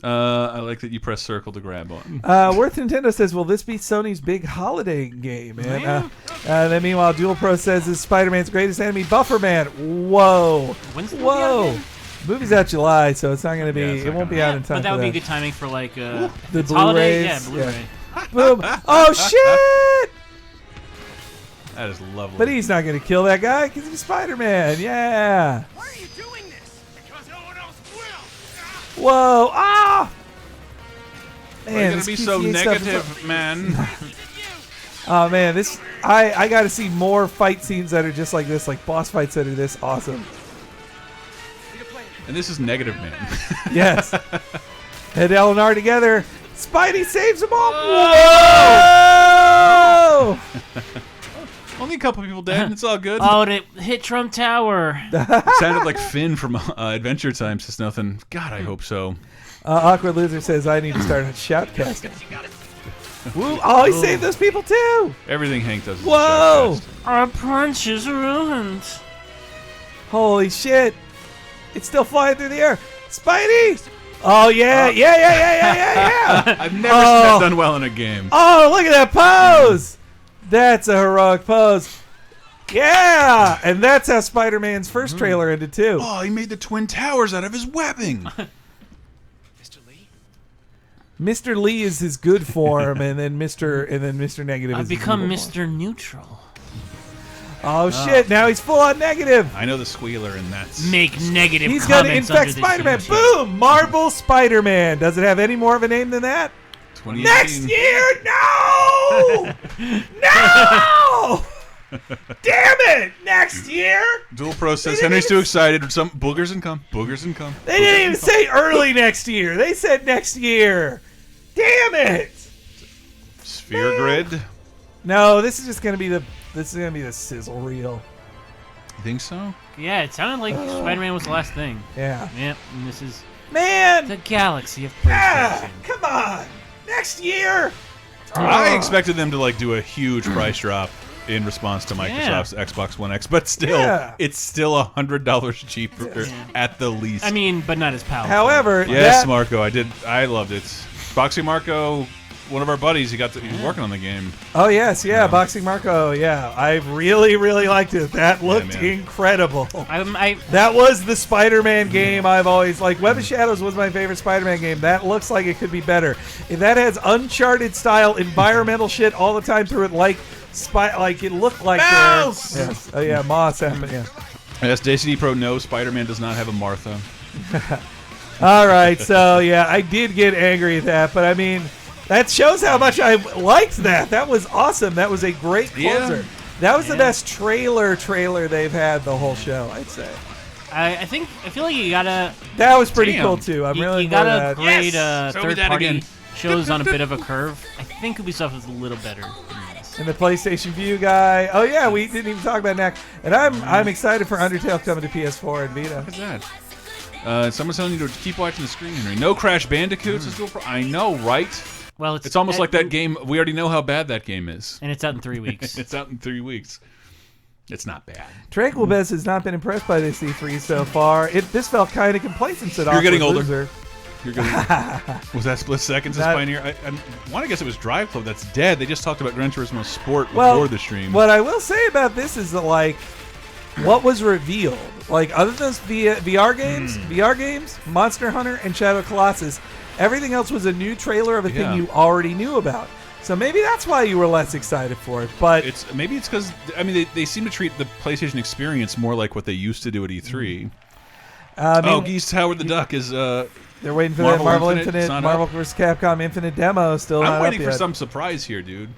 I like that you press circle to grab on. Worth Nintendo says, "Will this be Sony's big holiday game?" And then meanwhile, Dual Pro says, "This is Spider-Man's greatest enemy, Bufferman." Whoa! When's the movie out Whoa! again? Movie's out July, so it's not going to be. Yeah, it's it not won't be gonna- out in time. But that for would be good timing for like The it's holiday. Yeah, Blu-rays, Blu-ray. Boom! Oh shit! That is lovely. But he's not going to kill that guy because he's Spider-Man. Yeah. Why are you doing this? Because no one else will. Whoa! Ah! Why are you gonna this be so QTA stuff is negative, man? Oh man, this I got to see more fight scenes that are just like this, like boss fights that are this awesome. And this is negative, man. Yes. Head Eleanor together. Spidey saves them all. Whoa! Only a couple people dead. It's all good. Oh, it hit Trump Tower. It sounded like Finn from Adventure Time. Says nothing. God, I hope so. Awkward Loser says, I need to start a shoutcasting. Woo. Oh, he saved those people too. Everything Hank does is a Whoa! shoutcast. Our punch is ruined. Holy shit. It's still flying through the air. Spidey! Oh, yeah. Yeah. I've never seen that done well in a game. Oh, look at that pose. That's a heroic pose. Yeah. And that's how Spider-Man's first trailer ended too. Oh, he made the Twin Towers out of his webbing. Mr. Lee? Mr. Lee is his good form, and then Mr. Negative I've is his become evil form. Mr. Neutral. Oh shit! Now he's full on negative. I know the squealer, and that's Make negative He's gonna comments infect under Spider-Man. this Boom! Marvel Spider-Man. Does it have any more of a name than that? 2018. Next year? No! No! Damn it! Next year? Dual Pro says Henry's too excited. Some boogers and cum. Boogers and cum. They didn't even say early next year. They said next year. Damn it! Sphere Grid. No, this is just gonna be the sizzle reel. You think so? Yeah, it sounded like Spider-Man was the last thing. Yeah. Yep, and this is Man! the galaxy of Ah, PlayStation. come on! Next year! I expected them to like do a huge price drop in response to Microsoft's Xbox One X, but still, it's still $100 cheaper at the least. I mean, but not as powerful. However, yes, Marco, I loved it. Boxing Marco, one of our buddies, he was working on the game. Oh yes, Boxing Marco, yeah. I really, really liked it. That looked incredible. That was the Spider-Man game I've always liked. Web of Shadows was my favorite Spider-Man game. That looks like it could be better. If that has Uncharted style environmental shit all the time through it, like it looked like Mouse! Yes. Oh yeah, Moss happened. Yeah. Yes, JCD Pro knows Spider-Man does not have a Martha. All right, so yeah, I did get angry at that, but I mean, that shows how much I liked that. That was awesome. That was a great closer. Yeah. That was the best trailer they've had the whole show, I'd say. I feel like you gotta. That was pretty cool too. I'm really you gotta that. grade Yes! Show me third that party again. shows on a bit of a curve. I think Ubisoft is a little better than this. And the PlayStation View guy. Oh yeah, we didn't even talk about NAC. And I'm excited for Undertale coming to PS4 and Vita. What's that? Someone's telling you to keep watching the screen, Henry. No Crash Bandicoots is still I know, right? Well, it's almost like that game. We already know how bad that game is. And it's out in 3 weeks. It's out in 3 weeks. It's not bad. Tranquil Bez has not been impressed by this E3 so far. This felt kind of complacent. You're getting older. Loser. You're getting Was that Split Seconds as Pioneer? I want to guess it was Drive Club. That's dead. They just talked about Gran Turismo Sport before the stream. What I will say about this is that, like, what was revealed, like, other than those VR games, Monster Hunter, and Shadow of the Colossus, everything else was a new trailer of a thing you already knew about. So maybe that's why you were less excited for it. But maybe it's because they seem to treat the PlayStation experience more like what they used to do at E3. Geese Howard the Duck is. They're waiting for that Marvel Infinite, Marvel vs. Capcom Infinite demo. Still, I'm not waiting up for yet. some surprise here, dude.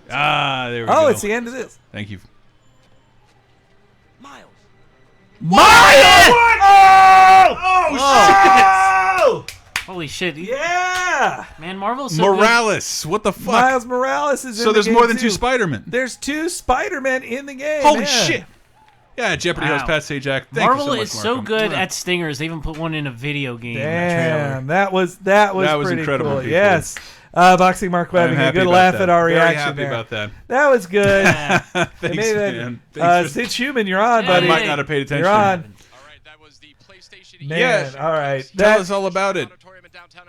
There we go. Oh, it's the end of this. Thank you. Miles! What? Oh, shit! Holy shit! Yeah, man, Marvel's so Morales. Good. What the fuck? Miles Morales is in so the there's game more than too. 2 Spider-Men. There's 2 Spider-Men in the game. Holy shit! Yeah, Jeopardy host Pat Sajak. Thank Marvel you so much, is so good at stingers. They even put one in a video game. Damn, that was pretty incredible. Cool. People. Yes. Boxing Mark having a good laugh at our reaction. Very happy about that. That was good. Thanks, man. Sid Schumann, you're on, buddy. I might not have paid attention. You're on. All right, that was the PlayStation. Man, all right. Tell us all about it.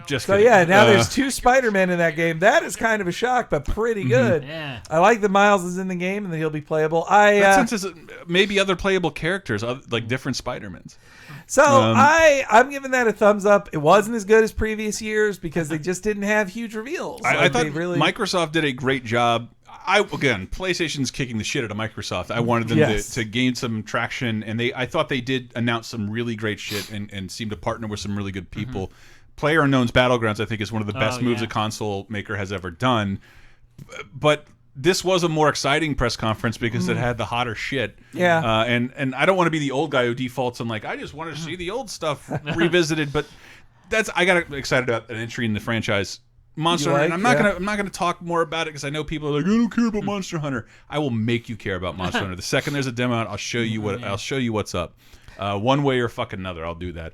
Just so kidding. yeah, now there's 2 Spider-Men in that game. That is kind of a shock, but pretty good. Yeah. I like that Miles is in the game and that he'll be playable. That sense is maybe other playable characters, like different Spider-Mans. So I'm giving that a thumbs up. It wasn't as good as previous years because they just didn't have huge reveals. I thought Microsoft did a great job. PlayStation's kicking the shit out of Microsoft. I wanted them to gain some traction, and I thought they did announce some really great shit and seem to partner with some really good people. PlayerUnknown's Battlegrounds, I think, is one of the best moves a console maker has ever done. But this was a more exciting press conference because it had the hotter shit. Yeah. And I don't want to be the old guy who defaults on like, I just want to see the old stuff revisited. But I got excited about an entry in the franchise. Monster Hunter, and I'm not gonna talk more about it because I know people are like, I don't care about Monster Hunter. I will make you care about Monster Hunter. The second there's a demo out, I'll show you what's up. One way or fucking another, I'll do that.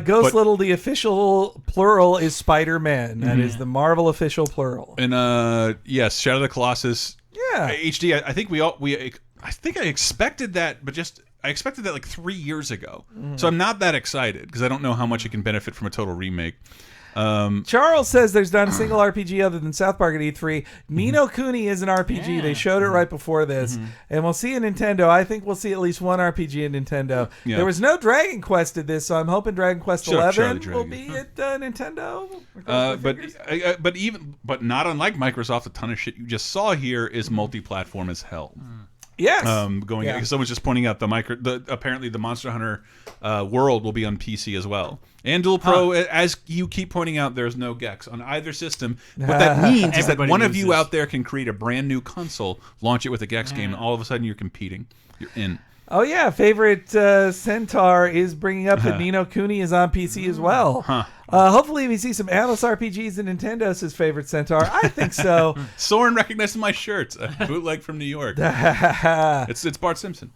Ghost Little, the official plural is Spider-Man. That is the Marvel official plural. And yes, Shadow of the Colossus. Yeah, HD. I think I think I expected that, but I expected that like 3 years ago. So I'm not that excited because I don't know how much it can benefit from a total remake. Charles says there's not a single RPG other than South Park at E3. Ni no Kuni is an RPG. Yeah. They showed it right before this. And we'll see in Nintendo. I think we'll see at least one RPG in Nintendo. Yeah. There was no Dragon Quest at this, so I'm hoping Dragon Quest Charlie 11 will be at Nintendo. But not unlike Microsoft, a ton of shit you just saw here is multi-platform as hell. Yes. Someone's just pointing out apparently the Monster Hunter world will be on PC as well. And Dual Pro, as you keep pointing out, there's no Gex on either system. What that means is that one of you out there can create a brand new console, launch it with a Gex game, and all of a sudden you're competing. You're in. Oh yeah, favorite Centaur is bringing up that Ni no Kuni is on PC as well. Hopefully we see some Atlas RPGs in Nintendo, says favorite Centaur. I think so. Soren recognized my shirt. A bootleg from New York. It's Bart Simpson.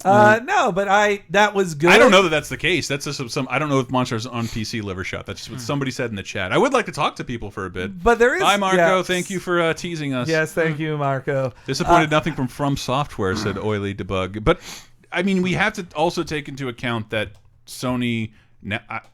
No, but that was good. I don't know that that's the case. That's just some. I don't know if Monsters on PC live or shut. That's just what somebody said in the chat. I would like to talk to people for a bit. But there is. Hi, Marco. Thank you for teasing us. Yes, thank you, Marco. Disappointed nothing from Software, said Oily Debug. But I mean, we have to also take into account that Sony,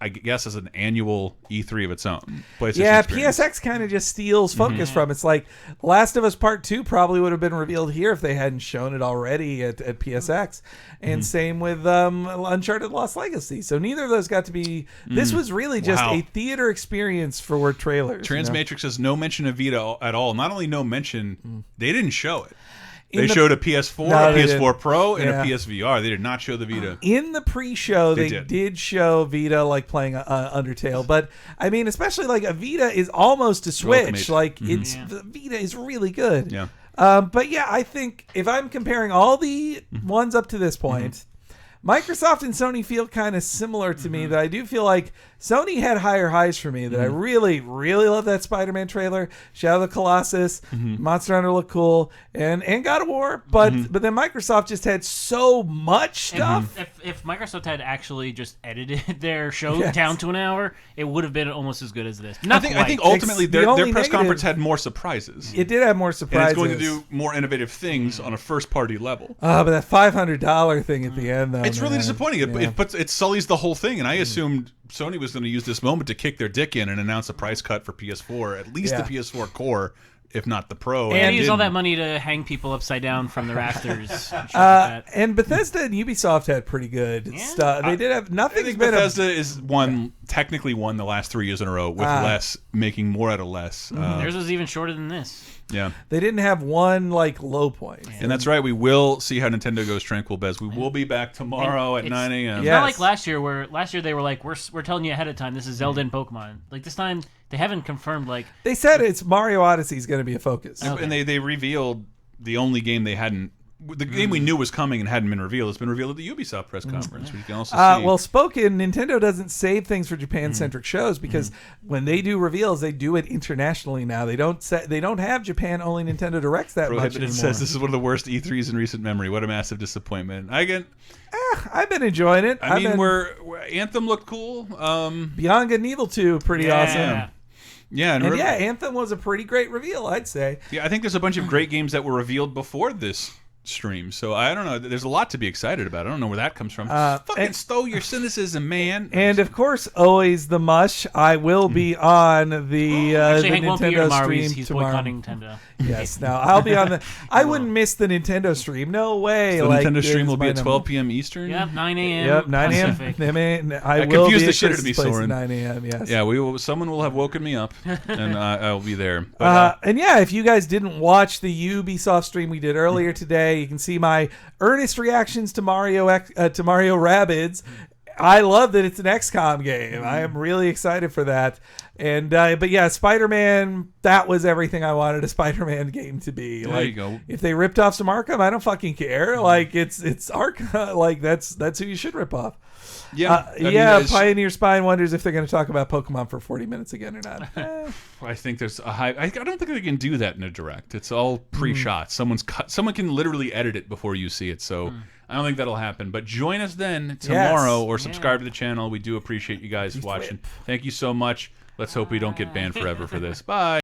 I guess, as an annual E3 of its own. PlayStation experience. PSX kind of just steals focus from it. It's like Last of Us Part 2 probably would have been revealed here if they hadn't shown it already at PSX. And same with Uncharted Lost Legacy. So neither of those got to be... This was really just a theater experience for trailers. Transmatrix has no mention of Vita at all. Not only no mention, they didn't show it. They showed a PS4, a PS4 Pro, and a PSVR. They did not show the Vita. In the pre-show, they did show Vita like playing Undertale, but I mean, especially like a Vita is almost a Switch. Like the Vita is really good. Yeah. But yeah, I think if I'm comparing all the ones up to this point, Microsoft and Sony feel kind of similar to me. That I do feel like Sony had higher highs for me that I really, really love that Spider-Man trailer. Shadow of the Colossus, Monster Hunter looked cool, and God of War. But then Microsoft just had so much stuff. If Microsoft had actually just edited their show down to an hour, it would have been almost as good as this. I think ultimately their press conference had more surprises. It did have more surprises. And it's going to do more innovative things on a first-party level. But that $500 thing at the end, though, it's really disappointing. It sullies the whole thing, and I assumed Sony was going to use this moment to kick their dick in and announce a price cut for PS4, at least the PS4 Core, if not the Pro. And use all that money to hang people upside down from the rafters. And Bethesda and Ubisoft had pretty good stuff. They did have nothing. I think Bethesda technically won the last 3 years in a row with less, making more out of less. Theirs was even shorter than this. Yeah, they didn't have one low point. And that's right. We will see how Nintendo goes tranquil, Bez. We will be back tomorrow at 9 a.m. It's not like last year, where last year they were like, we're telling you ahead of time, this is Zelda and Pokemon. Like this time, they haven't confirmed. Like they said, it's Mario Odyssey is going to be a focus, and they revealed the only game they hadn't. The game we knew was coming and hadn't been revealed. It's been revealed at the Ubisoft press conference. You can also see. Well, Nintendo doesn't save things for Japan-centric shows because when they do reveals, they do it internationally now. They don't have Japan-only Nintendo Directs that much anymore. Says this is one of the worst E3s in recent memory. What a massive disappointment. I've been enjoying it. Anthem looked cool. Beyond Good and Evil 2, pretty awesome. Yeah, and Anthem was a pretty great reveal, I'd say. Yeah, I think there's a bunch of great games that were revealed before this stream, so I don't know. There's a lot to be excited about. I don't know where that comes from. Fucking stow your cynicism, man. And of course, always the mush. I will be on the Nintendo stream he's boycotting Nintendo. Yes, no, I'll be on the. I wouldn't miss the Nintendo stream. No way. So the Nintendo stream will be at 12 p.m. Eastern. Yep, 9 a.m. Yep, 9 a.m. I will confused be the shit out of me, Soren. 9 a.m. Yes. Yeah, someone will have woken me up, and I'll be there. And yeah, if you guys didn't watch the Ubisoft stream we did earlier today, you can see my earnest reactions to Mario Rabbids. I love that it's an XCOM game. I am really excited for that. And but yeah, Spider-Man, that was everything I wanted a Spider-Man game to be. There you go. If they ripped off some Arkham, I don't fucking care. Like it's Arkham. Like that's who you should rip off. Yeah, Pioneer Spine wonders if they're going to talk about Pokemon for 40 minutes again or not. I think there's a high. I don't think they can do that in a direct. It's all pre-shot. Someone can literally edit it before you see it. So I don't think that'll happen. But join us then tomorrow or subscribe to the channel. We do appreciate you guys watching. Thank you so much. Let's hope we don't get banned forever for this. Bye.